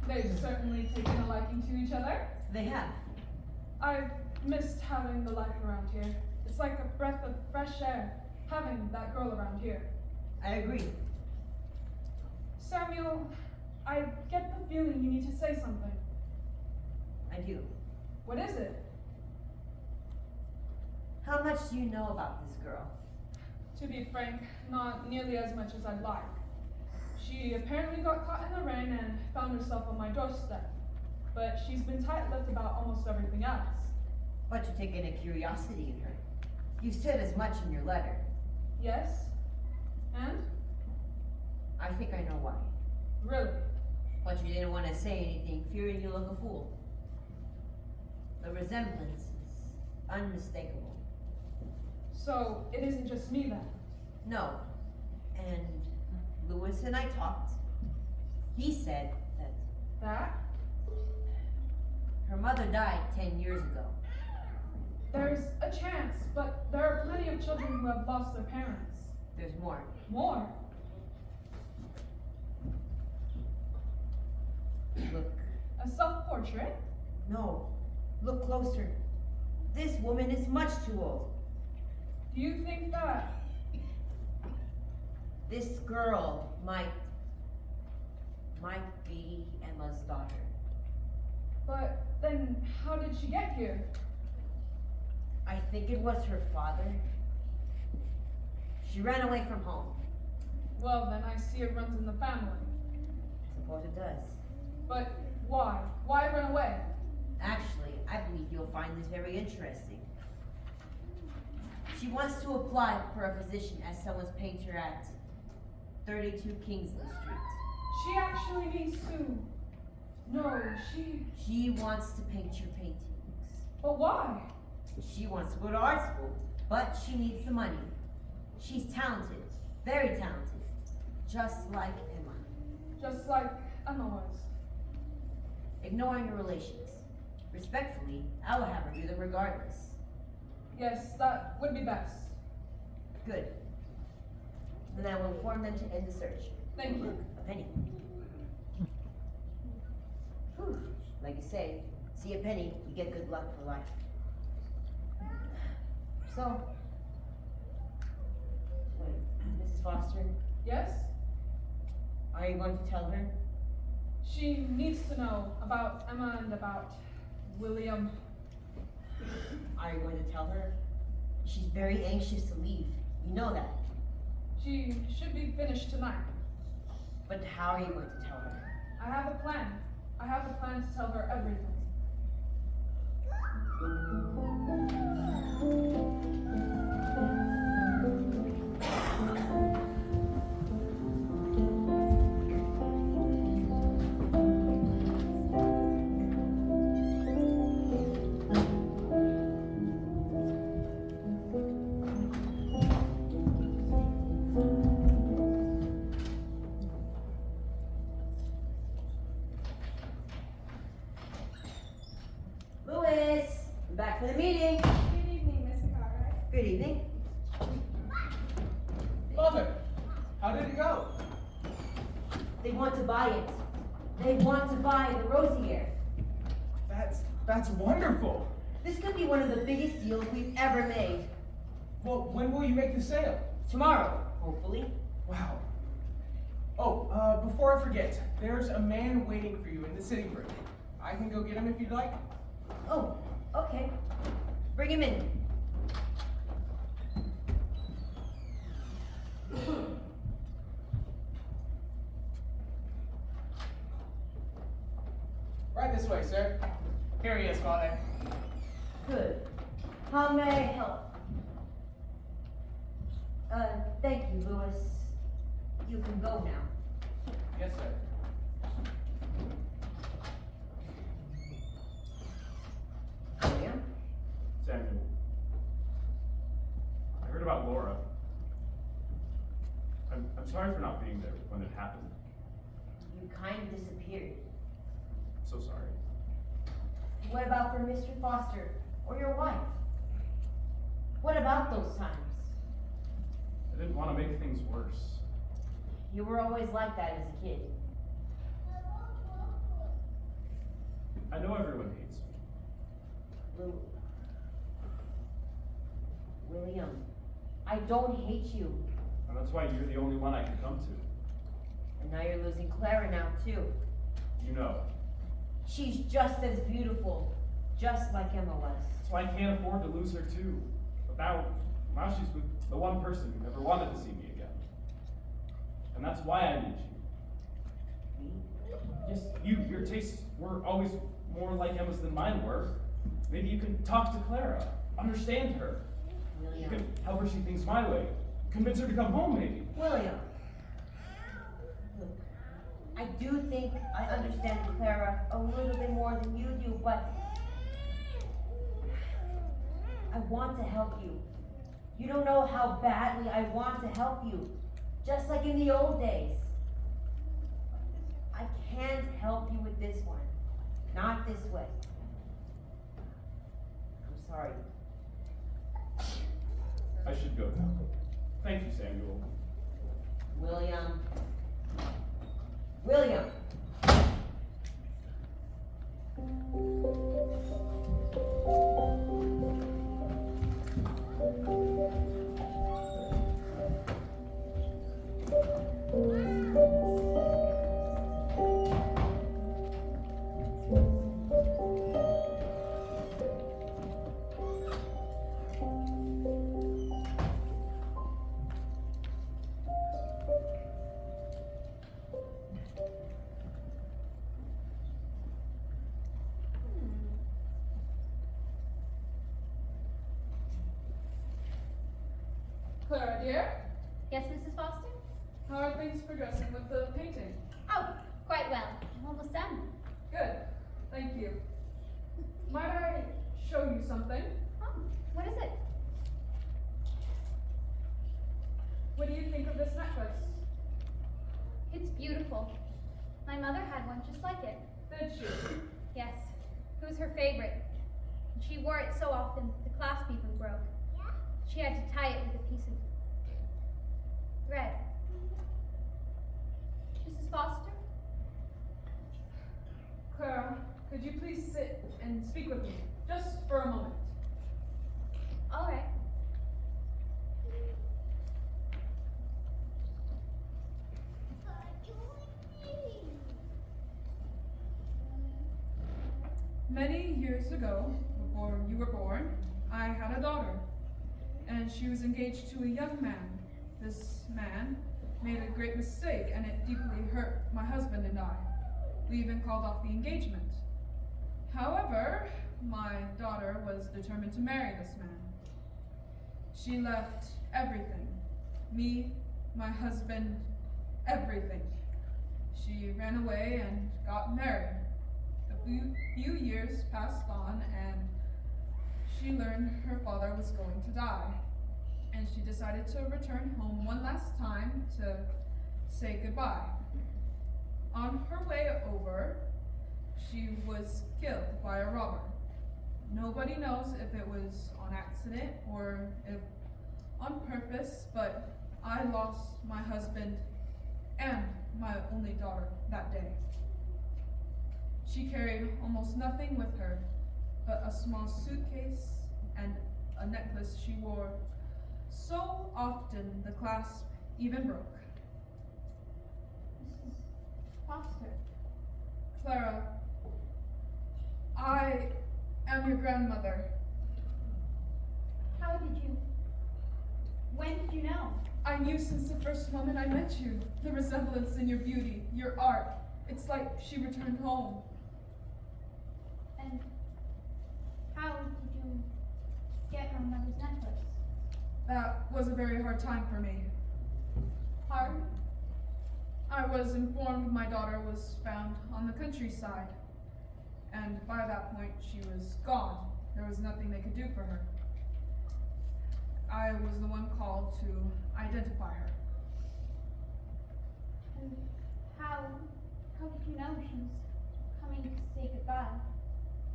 They've certainly taken a liking to each other. They have. I've missed having the life around here. It's like a breath of fresh air, having that girl around here. I agree. Samuel, I get the feeling you need to say something. I do. What is it? How much do you know about this girl? To be frank, not nearly as much as I'd like. She apparently got caught in the rain and found herself on my doorstep. But she's been tight-lipped about almost everything else. But you're taking a curiosity in her. You said as much in your letter. Yes? And? I think I know why. Really? But you didn't want to say anything, fearing you look a fool. The resemblance is unmistakable. So, it isn't just me then? No. And Louis and I talked. He said that That? her mother died 10 years ago. There's a chance, but there are plenty of children who have lost their parents. There's more. More. Look. A self-portrait? No. Look closer. This woman is much too old. Do you think that? This girl might be Emma's daughter. But then how did she get here? I think it was her father. She ran away from home. Well, then I see it runs in the family. Suppose it does. But why? Why run away? Actually, I believe you'll find this very interesting. She wants to apply for a position as someone's painter at 32 Kingsley Street. She actually needs to. No, She wants to paint your paintings. But why? She wants to go to art school, but she needs the money. She's talented, very talented, just like Emma. Just like Emma was. Ignoring your relations. Respectfully, I will have her do them regardless. Yes, that would be best. Good. Then I will inform them to end the search. Thank you. Look, a penny. Whew. Like you say, see a penny, you get good luck for life. So, wait, Mrs. Foster, Yes? are you going to tell her? She needs to know about Emma and about William. Are you going to tell her? She's very anxious to leave. You know that. She should be finished tonight. But how are you going to tell her? I have a plan. I have a plan to tell her everything. Louis, I'm back for the meeting. Good evening, Miss Cartwright. Good evening. Mother, how did it go? They want to buy it. They want to buy the Rosier. That's wonderful. This could be one of the biggest deals we've ever made. Well, when will you make the sale? Tomorrow, hopefully. Wow. Oh, before I forget, there's a man waiting for you in the sitting room. I can go get him if you'd like. Oh, okay. Bring him in. Right this way, sir. Here he is, Father. Good. How may I help? Thank you, Louis. You can go now. Yes, sir. William? Samuel, I heard about Laura. I'm sorry for not being there when it happened. You kind of disappeared. So sorry. What about for Mr. Foster or your wife? What about those times? I didn't want to make things worse. You were always like that as a kid. I know everyone hates me. William, I don't hate you. And that's why you're the only one I can come to. And now you're losing Clara now, too. You know. She's just as beautiful, just like Emma was. So I can't afford to lose her too. But now she's with the one person who never wanted to see me again. And that's why I need you. Me? Yes, your tastes were always more like Emma's than mine were. Maybe you can talk to Clara, understand her. You William. can help her see things my way. Convince her to come home, maybe. William. Look, I do think I understand Clara a little bit more than you do, but I want to help you. You don't know how badly I want to help you, just like in the old days. I can't help you with this one. Not this way. I'm sorry. I should go now. Thank you, Samuel. William. William! Clara, dear, Yes, Mrs. Foster? how are things progressing with the painting? Oh, quite well. I'm almost done. Good, thank you. Might I show you something? Oh, what is it? What do you think of this necklace? It's beautiful. My mother had one just like it. Did she? Yes, it was her favorite. She wore it so often, the clasp even broke. She had to tie it with a piece of thread. Mrs. Foster? Clara, could you please sit and speak with me, just for a moment? All right. Many years ago, before you were born, I had a daughter, and she was engaged to a young man. This man made a great mistake, and it deeply hurt my husband and I. We even called off the engagement. However, my daughter was determined to marry this man. She left everything. Me, my husband, everything. She ran away and got married. A few years passed on, and she learned her father was going to die. And she decided to return home one last time to say goodbye. On her way over, she was killed by a robber. Nobody knows if it was on accident or if on purpose, but I lost my husband and my only daughter that day. She carried almost nothing with her but a small suitcase and a necklace she wore so often the clasp even broke. Mrs. Foster. Clara, I am your grandmother. How did you? When did you know? I knew since the first moment I met you. The resemblance in your beauty, your art. It's like she returned home. And how did you get my mother's necklace? That was a very hard time for me. Hard? I was informed my daughter was found on the countryside, and by that point she was gone. There was nothing they could do for her. I was the one called to identify her. And how did you know she was coming to say goodbye?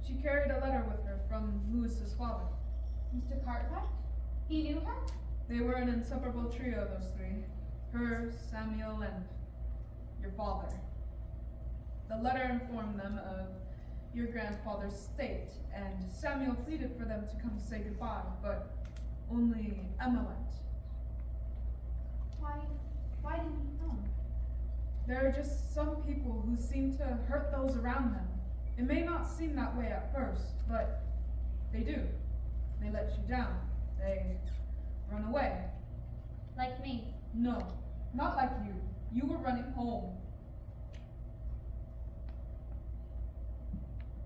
She carried a letter with her from Louis's father. Mr. Cartwright? He knew her? They were an inseparable trio, those three. Her, Samuel, and your father. The letter informed them of your grandfather's state, and Samuel pleaded for them to come say goodbye, but only Emma went. Why didn't he come? There are just some people who seem to hurt those around them. It may not seem that way at first, but they do. They let you down. They run away. Like me. No, not like you. You were running home.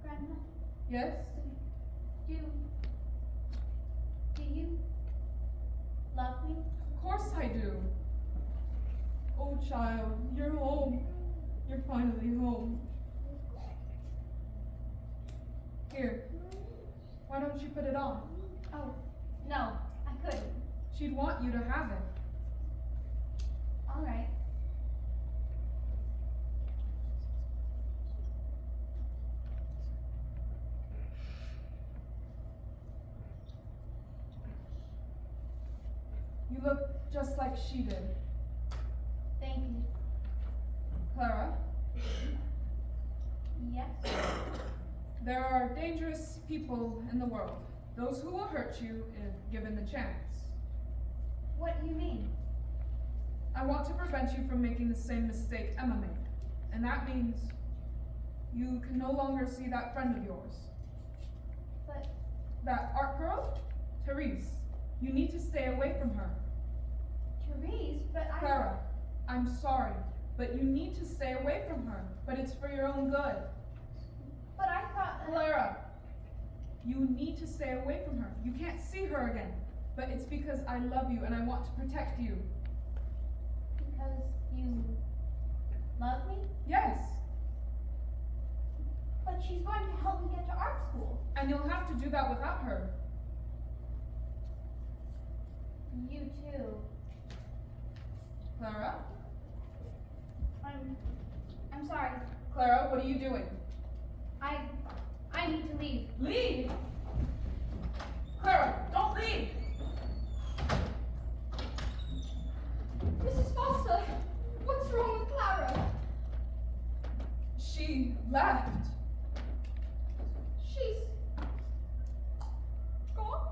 Grandma, Yes? do you love me? Of course I do. Oh, child, you're home. You're finally home. Here, why don't you put it on? Oh, no, I couldn't. She'd want you to have it. All right. You look just like she did. Thank you. Clara, Yes. there are dangerous people in the world. Those who will hurt you if given the chance. What do you mean? I want to prevent you from making the same mistake Emma made. And that means you can no longer see that friend of yours. But That art girl, Therese. You need to stay away from her. Therese, but I. Clara, I'm sorry, but you need to stay away from her. But it's for your own good. But I thought. Clara, you need to stay away from her. You can't see her again. But it's because I love you and I want to protect you. Because you love me? Yes, But she's going to help me get to art school. and you'll have to do that without her. You too. Clara? I'm sorry. Clara, what are you doing? I need to leave. Leave! Clara, don't leave! Mrs. Foster, what's wrong with Clara? She left. She's gone?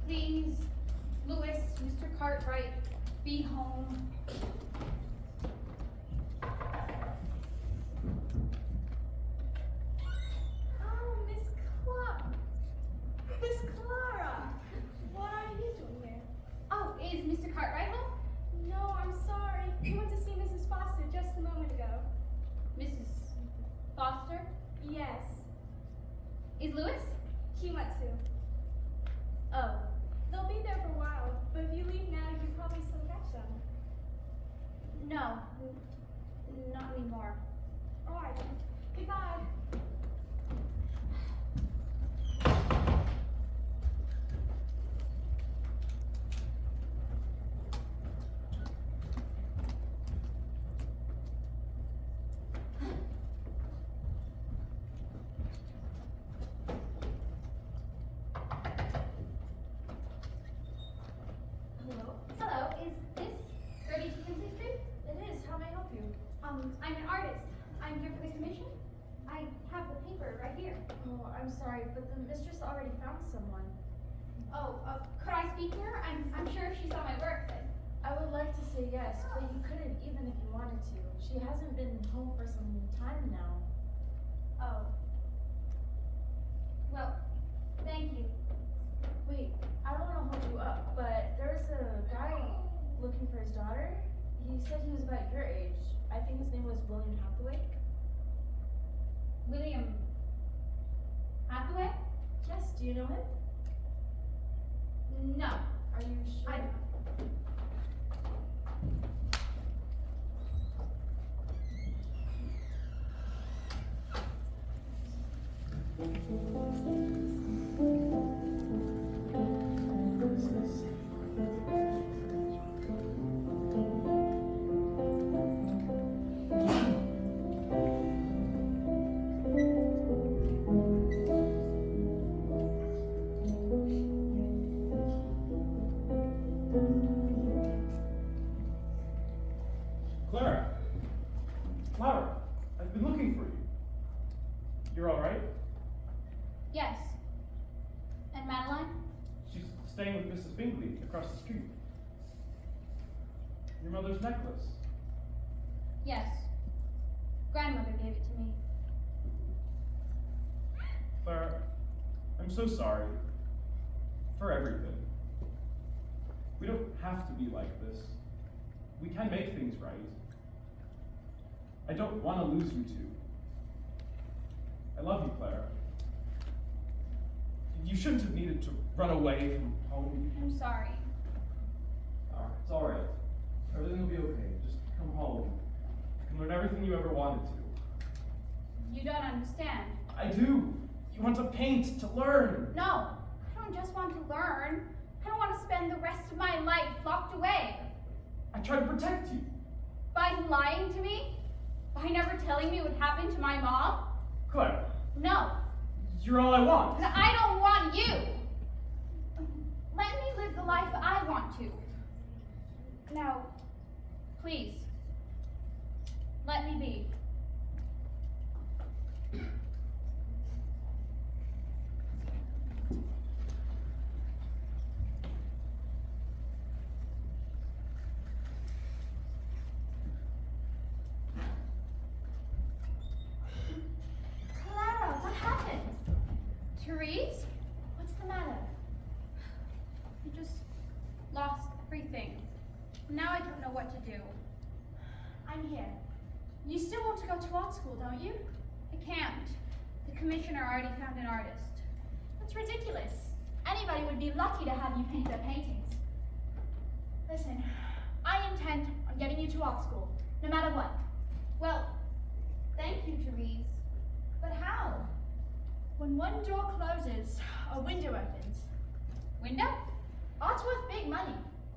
Please, Louis, Mr. Cartwright, be home. Oh, Miss Clara. Miss Clara. What are you doing here? Oh, is Mr. Cartwright home? No, I'm sorry. We went to see Mrs. Foster just a moment ago. Mrs. Foster? Yes. Is Louis? He went to. Oh, They'll be there for a while, but if you leave now, you can probably still catch them. no, not anymore. All right. Goodbye. Hello? Hello, is this 32 Quincy Street? It is. How may I help you? I'm an artist. I'm here for the commission. I have the paper right here. Oh, I'm sorry, but the mistress already found someone. Oh, could I speak to her? I'm sure she saw my work, but I would like to say yes, but you couldn't even if you wanted to. She hasn't been home for some time now. oh. Well, thank you. Wait, I don't want to hold you up, but there's a guy looking for his daughter. He said he was about your age. I think his name was William Hathaway. William Hathaway? Yes, do you know him? No. Are you sure? I Clara! Clara! I've been looking for you. You're alright? Yes. And Madeline? She's staying with Mrs. Bingley across the street. Your mother's necklace. Yes. Grandmother gave it to me. Clara, I'm so sorry. For everything. We don't have to be like this. We can make things right. I don't want to lose you two. I love you, Clara. You shouldn't have needed to run away from home. I'm sorry. It's all right. Everything will be okay. Just come home. You can learn everything you ever wanted to. You don't understand. I do. You want to paint, to learn. No, I don't just want to learn. I don't want to spend the rest of my life locked away. I try to protect you. By lying to me? By never telling me what happened to my mom? Clara, No, you're all I want. and I don't want you. Let me live the life I want to. Now, please, let me be. Clara, what happened? Therese, What's the matter? I just lost everything. Now I don't know what to do. I'm here. You still want to go to art school, don't you? I can't. The commissioner already found an artist. That's ridiculous. Anybody would be lucky to have you paint their paintings. Listen, I intend on getting you to art school, no matter what. Well, thank you, Therese. But how? When one door closes, a window opens. Window? Art's worth big money.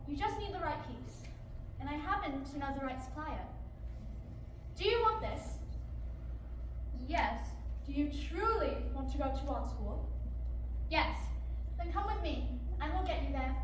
You just need the right piece. And I happen to know the right supplier. Do you want this? Yes. Do you truly want to go to art school? Yes. Then come with me, and we'll get you there.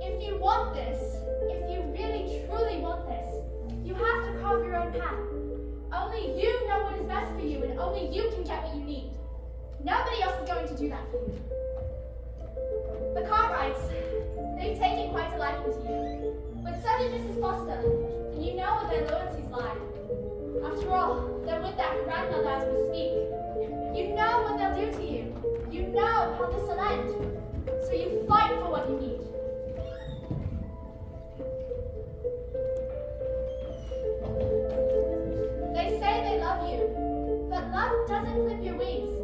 If you want this, if you really truly want this, you have to carve your own path. Only you know what is best for you, and only you can get what you need. Nobody else is going to do that for you. The Cartwrights, they've taken quite a liking to you. But so did Mrs. Foster, and you know where their loyalties lie. After all, they're with that grandmother as we speak. You know what they'll do to you. You know how this will end. So you fight for what you need. They say they love you, but love doesn't clip your wings.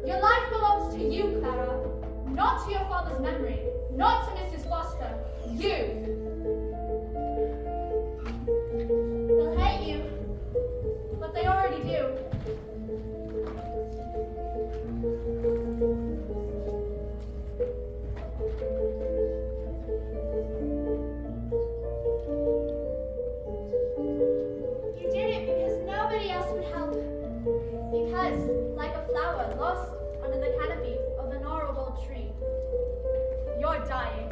Your life belongs to you, Clara, not to your father's memory, not to Mrs. Foster. You. They'll hate you, but they already do. You did it because nobody else would help. Because, like a flower lost under the canopy of an gnarled old tree, you're dying.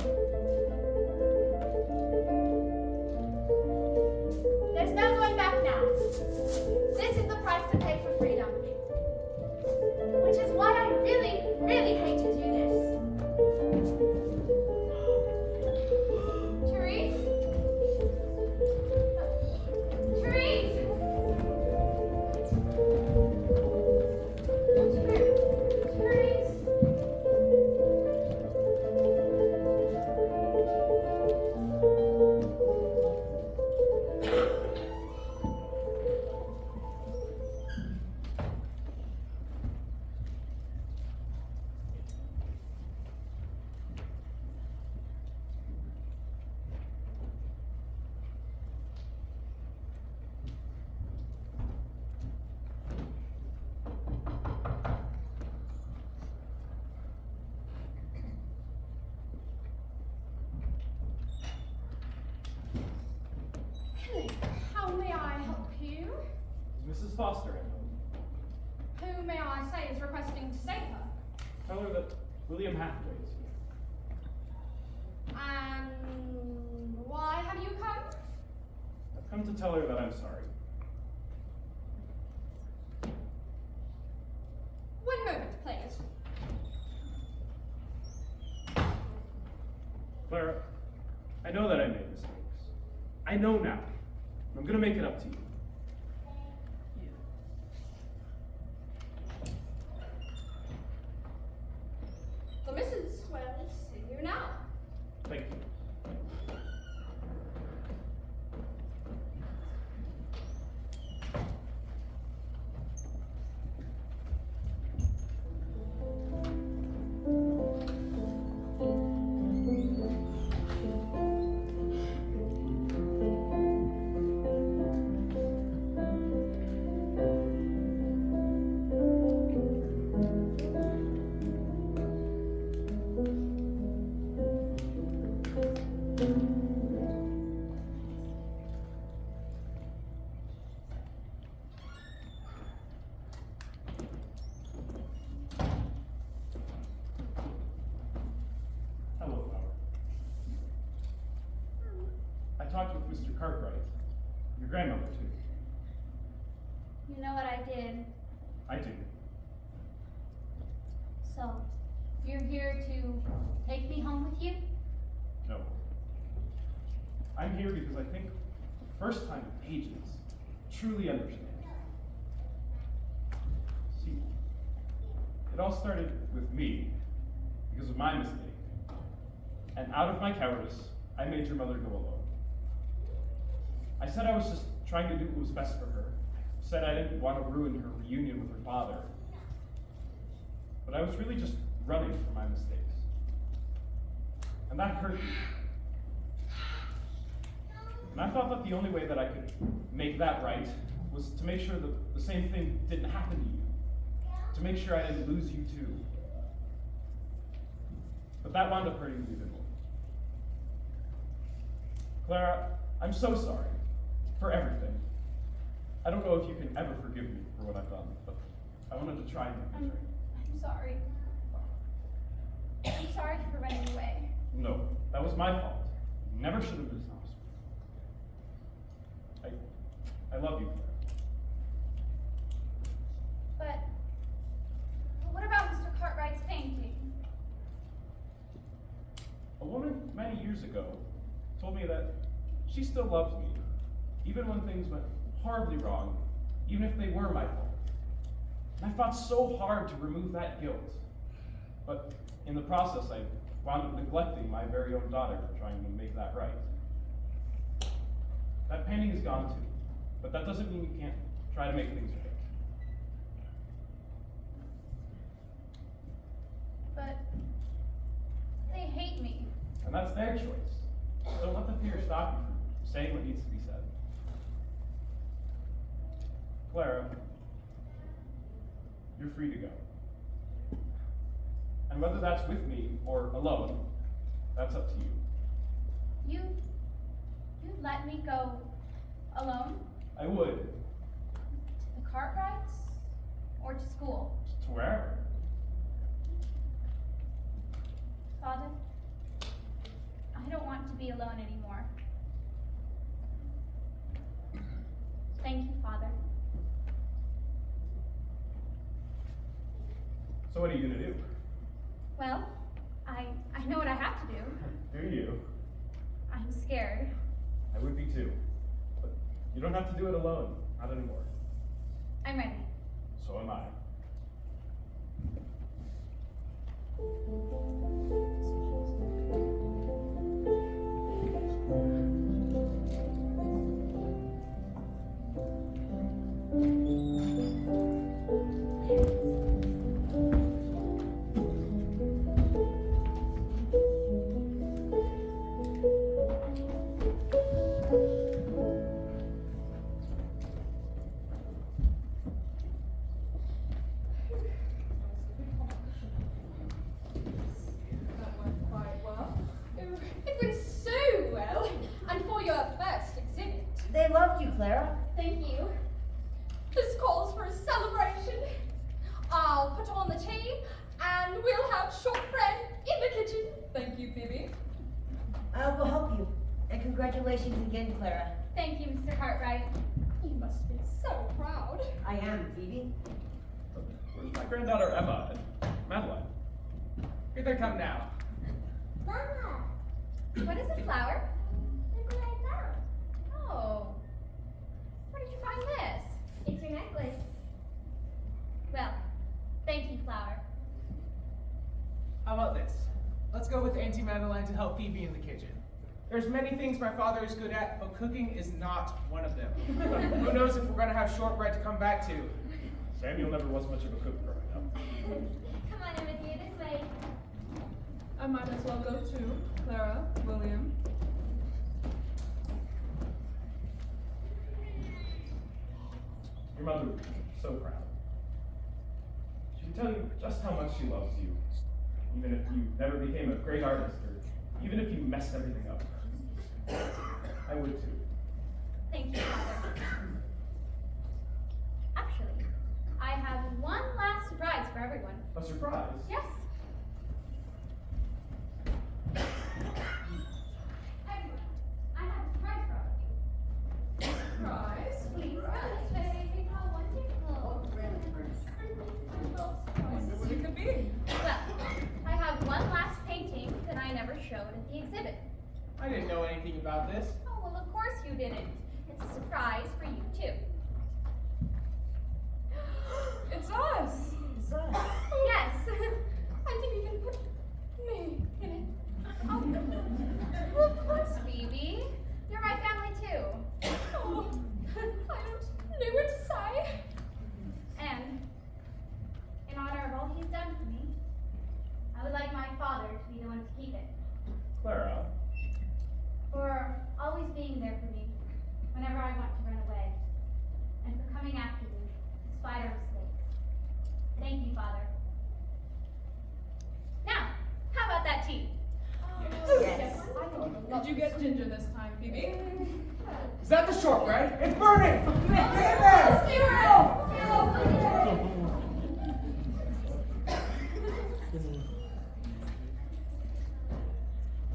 evening. How may I help you? Is Mrs. Foster at home? Who may I say is requesting to save her? Tell her that William Hathaway is here. And why have you come? I've come to tell her that I'm sorry. One moment, please. Clara, I know that I made mistakes. I know now. I'm gonna make it up to you. The missus will see you now. Thank you. Hello, Flower. I talked with Mr. Cartwright, your grandmother too. You know what I did? I do. So, you're here to take me home with you? No. I'm here because I think for the first time in ages, truly understand. See, it all started with me because of my mistake. And out of my cowardice, I made your mother go alone. I said I was just trying to do what was best for her. I said I didn't want to ruin her reunion with her father. But I was really just running from my mistakes. And that hurt me. And I thought that the only way that I could make that right was to make sure that the same thing didn't happen to you. To make sure I didn't lose you too. But that wound up hurting me even more. Clara, I'm so sorry for everything. I don't know if you can ever forgive me for what I've done, but I wanted to try and make it right. I'm sorry. I'm sorry for running away. No, that was my fault. You never should have been dishonest with me. I love you, Clara. But what about Mr. Cartwright's painting? A woman many years ago told me that she still loves me, even when things went horribly wrong, even if they were my fault. And I fought so hard to remove that guilt. But in the process, I wound up neglecting my very own daughter, trying to make that right. That painting is gone too, but that doesn't mean you can't try to make things right. But they hate me. And that's their choice. Don't let the fear stop you from saying what needs to be said. Clara, you're free to go. And whether that's with me or alone, that's up to you. You'd let me go alone? I would. To the Cartwrights? Or to school? To wherever. Father, I don't want to be alone anymore. Thank you, Father. So what are you gonna do? Well, I know what I have to do. Do you? I'm scared. I would be too. But you don't have to do it alone. Not anymore. I'm ready. So am I. They loved you, Clara. Thank you. This calls for a celebration. I'll put on the tea, and we'll have shortbread in the kitchen. Thank you, Phoebe. I will help you. And congratulations again, Clara. Thank you, Mr. Cartwright. You must be so proud. I am, Phoebe. Where's my granddaughter Emma and Madeline? Here they come now. Mama, What is a flower? look what I found. Oh. Where did you find this? It's your necklace. Well, thank you, flower. How about this? Let's go with Auntie Madeline to help Phoebe in the kitchen. There's many things my father is good at, but cooking is not one of them. Who knows if we're gonna have shortbread to come back to. Samuel never was much of a cook growing up. Come on, Timothy, this way. I might as well go too. Clara, William. Your mother would be so proud. She would tell you just how much she loves you, even if you never became a great artist, or even if you messed everything up. I would too. Thank you, Father. Actually, I have one last surprise for everyone. A surprise? Yes. Everyone, I have a surprise for all of you. Surprise. Please come this way. How wonderful. I wonder what it could be. Well, I have one last painting that I never showed at the exhibit. I didn't know anything about this. Oh, well, of course you didn't. It's a surprise for you, too. It's us. It's us. Yes. I didn't even put me in it. Oh, of course, Phoebe. You're my family, too. Oh, I don't know what to say. And, in honor of all he's done for me, I would like my father to be the one to keep it. Clara, For always being there for me whenever I want to run away. And for coming after me, despite our mistakes. Thank you, Father. Now, how about that tea? Yes. Did you get ginger this time, Phoebe? Is that the shortbread? It's burning! Get in there!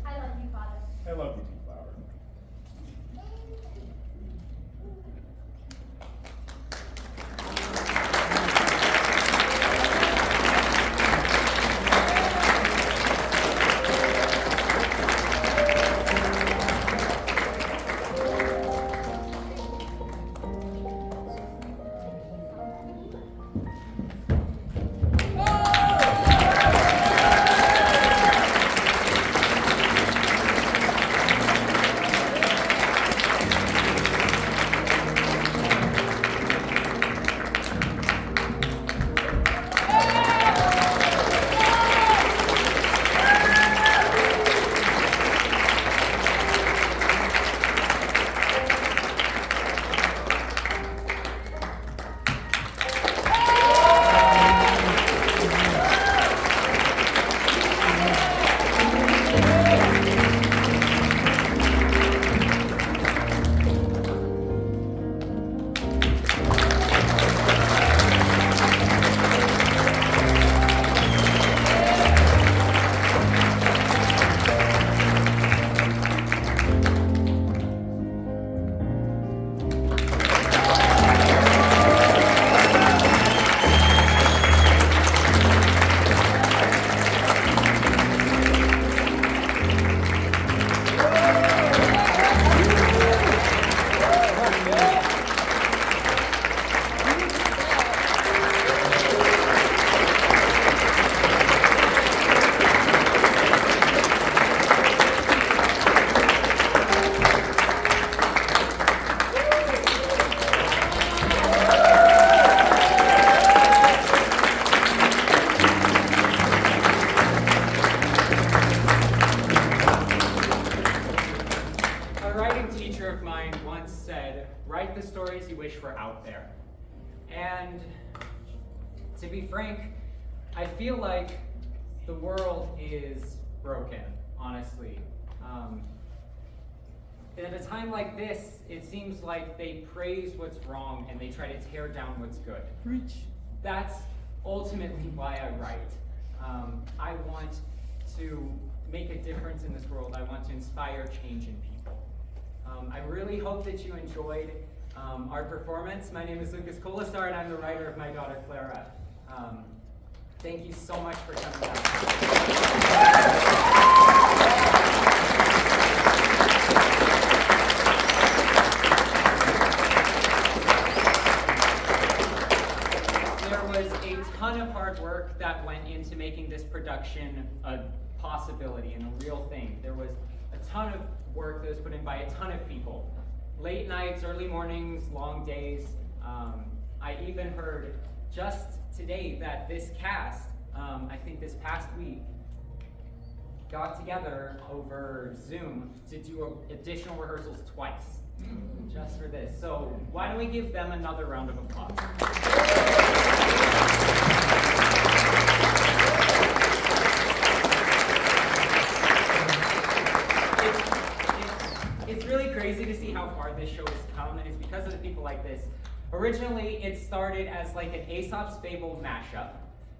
I love you, Father. I love you too, Flower. write the stories you wish were out there. And to be frank, I feel like the world is broken, honestly. at a time like this, it seems like they praise what's wrong and they try to tear down what's good. Preach. That's ultimately why I write. I want to make a difference in this world. I want to inspire change in people. I really hope that you enjoyed our performance. My name is Lucas Kolesar, and I'm the writer of My Daughter Clara. Thank you so much for coming out. Ton of hard work that went into making this production a possibility and a real thing. There was a ton of work that was put in by a ton of people. Late nights, early mornings, long days. I even heard just today that this cast, I think this past week, got together over Zoom to do additional rehearsals twice, just for this. So why don't we give them another round of applause? It's really crazy to see how far this show has come, and it's because of the people like this. Originally, it started as like an Aesop's Fable mashup.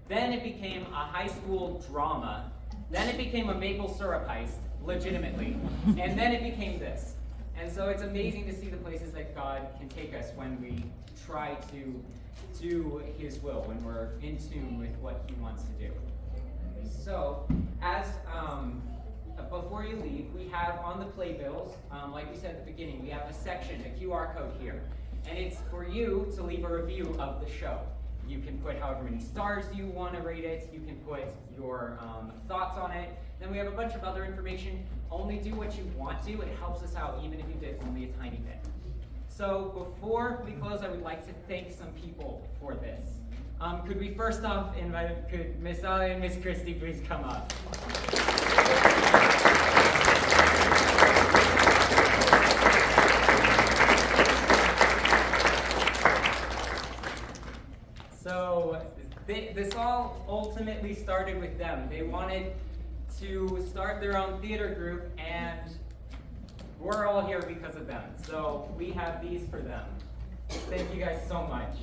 Then it became a high school drama. Then it became a maple syrup heist, legitimately. And then it became this. And so it's amazing to see the places that God can take us when we try to do His will, when we're in tune with what He wants to do. So, as before you leave, we have on the playbills, like we said at the beginning, we have a section, a QR code here. And it's for you to leave a review of the show. You can put however many stars you want to rate it. You can put your thoughts on it. Then we have a bunch of other information. Only do what you want to. It helps us out even if you did only a tiny bit. So before we close, I would like to thank some people for this. Could we first off invite, could Miss Ali and Miss Christie please come up? So this all ultimately started with them. They wanted to start their own theater group, and we're all here because of them. So we have these for them. Thank you guys so much.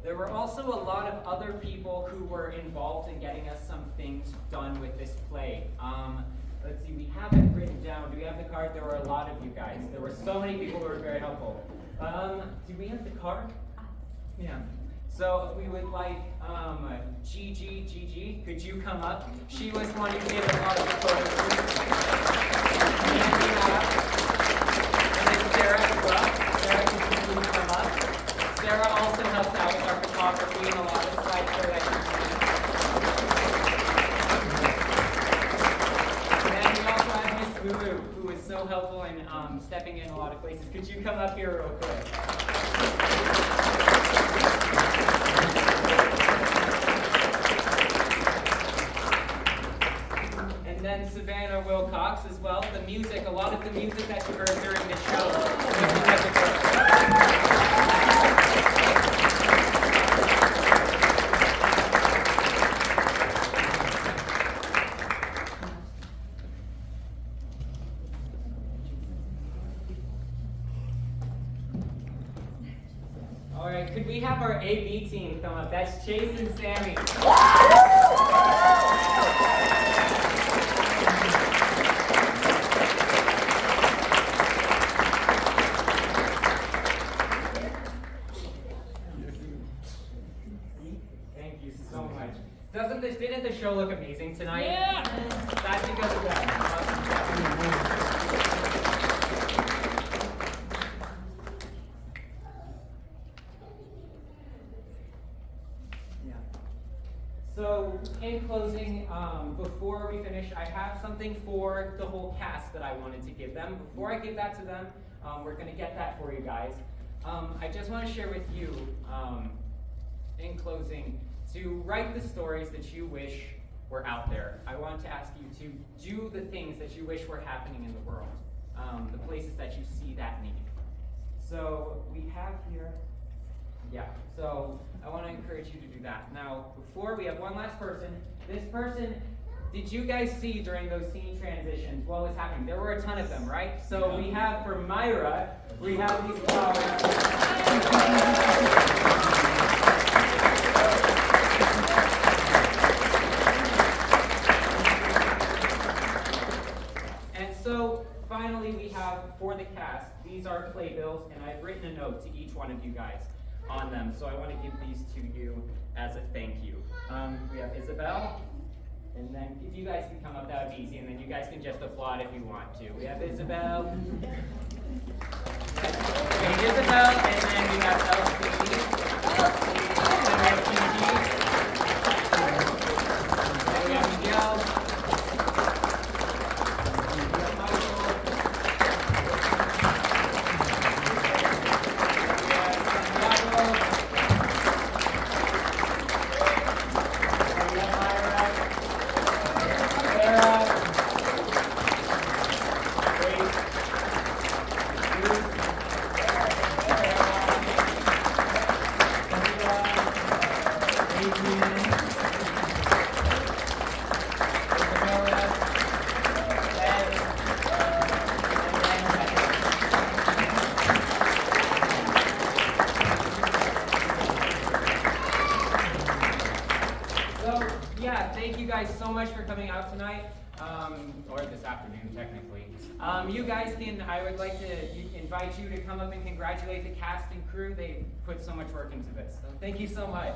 There were also a lot of other people who were involved in getting us some things done with this play. Let's see, we have it written down. Do we have the card? There were a lot of you guys. There were so many people who were very helpful. Do we have the card? Yeah. So we would like Gigi, could you come up? She was one who gave a lot of the photos. And then Sarah as well. Sarah, could you please come up? Sarah also helped out with our photography and a lot of slideshow that you see. And then we also have Miss Lulu, who was so helpful in stepping in a lot of places. Could you come up here real quick? And then Savannah Wilcox as well. The music, a lot of the music that you heard during the show. All right, could we have our AV team come up? That's Chase and Sammy. Thank you so much. Didn't the show look amazing tonight? Yeah. That's because of that. So, in closing, before we finish, I have something for the whole cast that I wanted to give them. Before I give that to them, we're going to get that for you guys. I just want to share with you, in closing, to write the stories that you wish were out there. I want to ask you to do the things that you wish were happening in the world, the places that you see that need. So we have here, yeah, so I want to encourage you to do that. Now, before we have one last person, this person, did you guys see during those scene transitions what was happening? There were a ton of them, right? So we have for Myra, we have these flowers. And so finally we have for the cast, these are playbills, and I've written a note to each one of you guys on them. So I want to give these to you as a thank you. We have Isabel, and then if you guys can come up, that would be easy, and then you guys can just applaud if you want to. We have Isabel. Okay, Isabel, and then we have Elsie. And then we have Gigi. And we have Miguel. Thank you guys so much for coming out tonight, or this afternoon technically. You guys I would like to invite you to come up and congratulate the cast and crew. They put so much work into this, so thank you so much.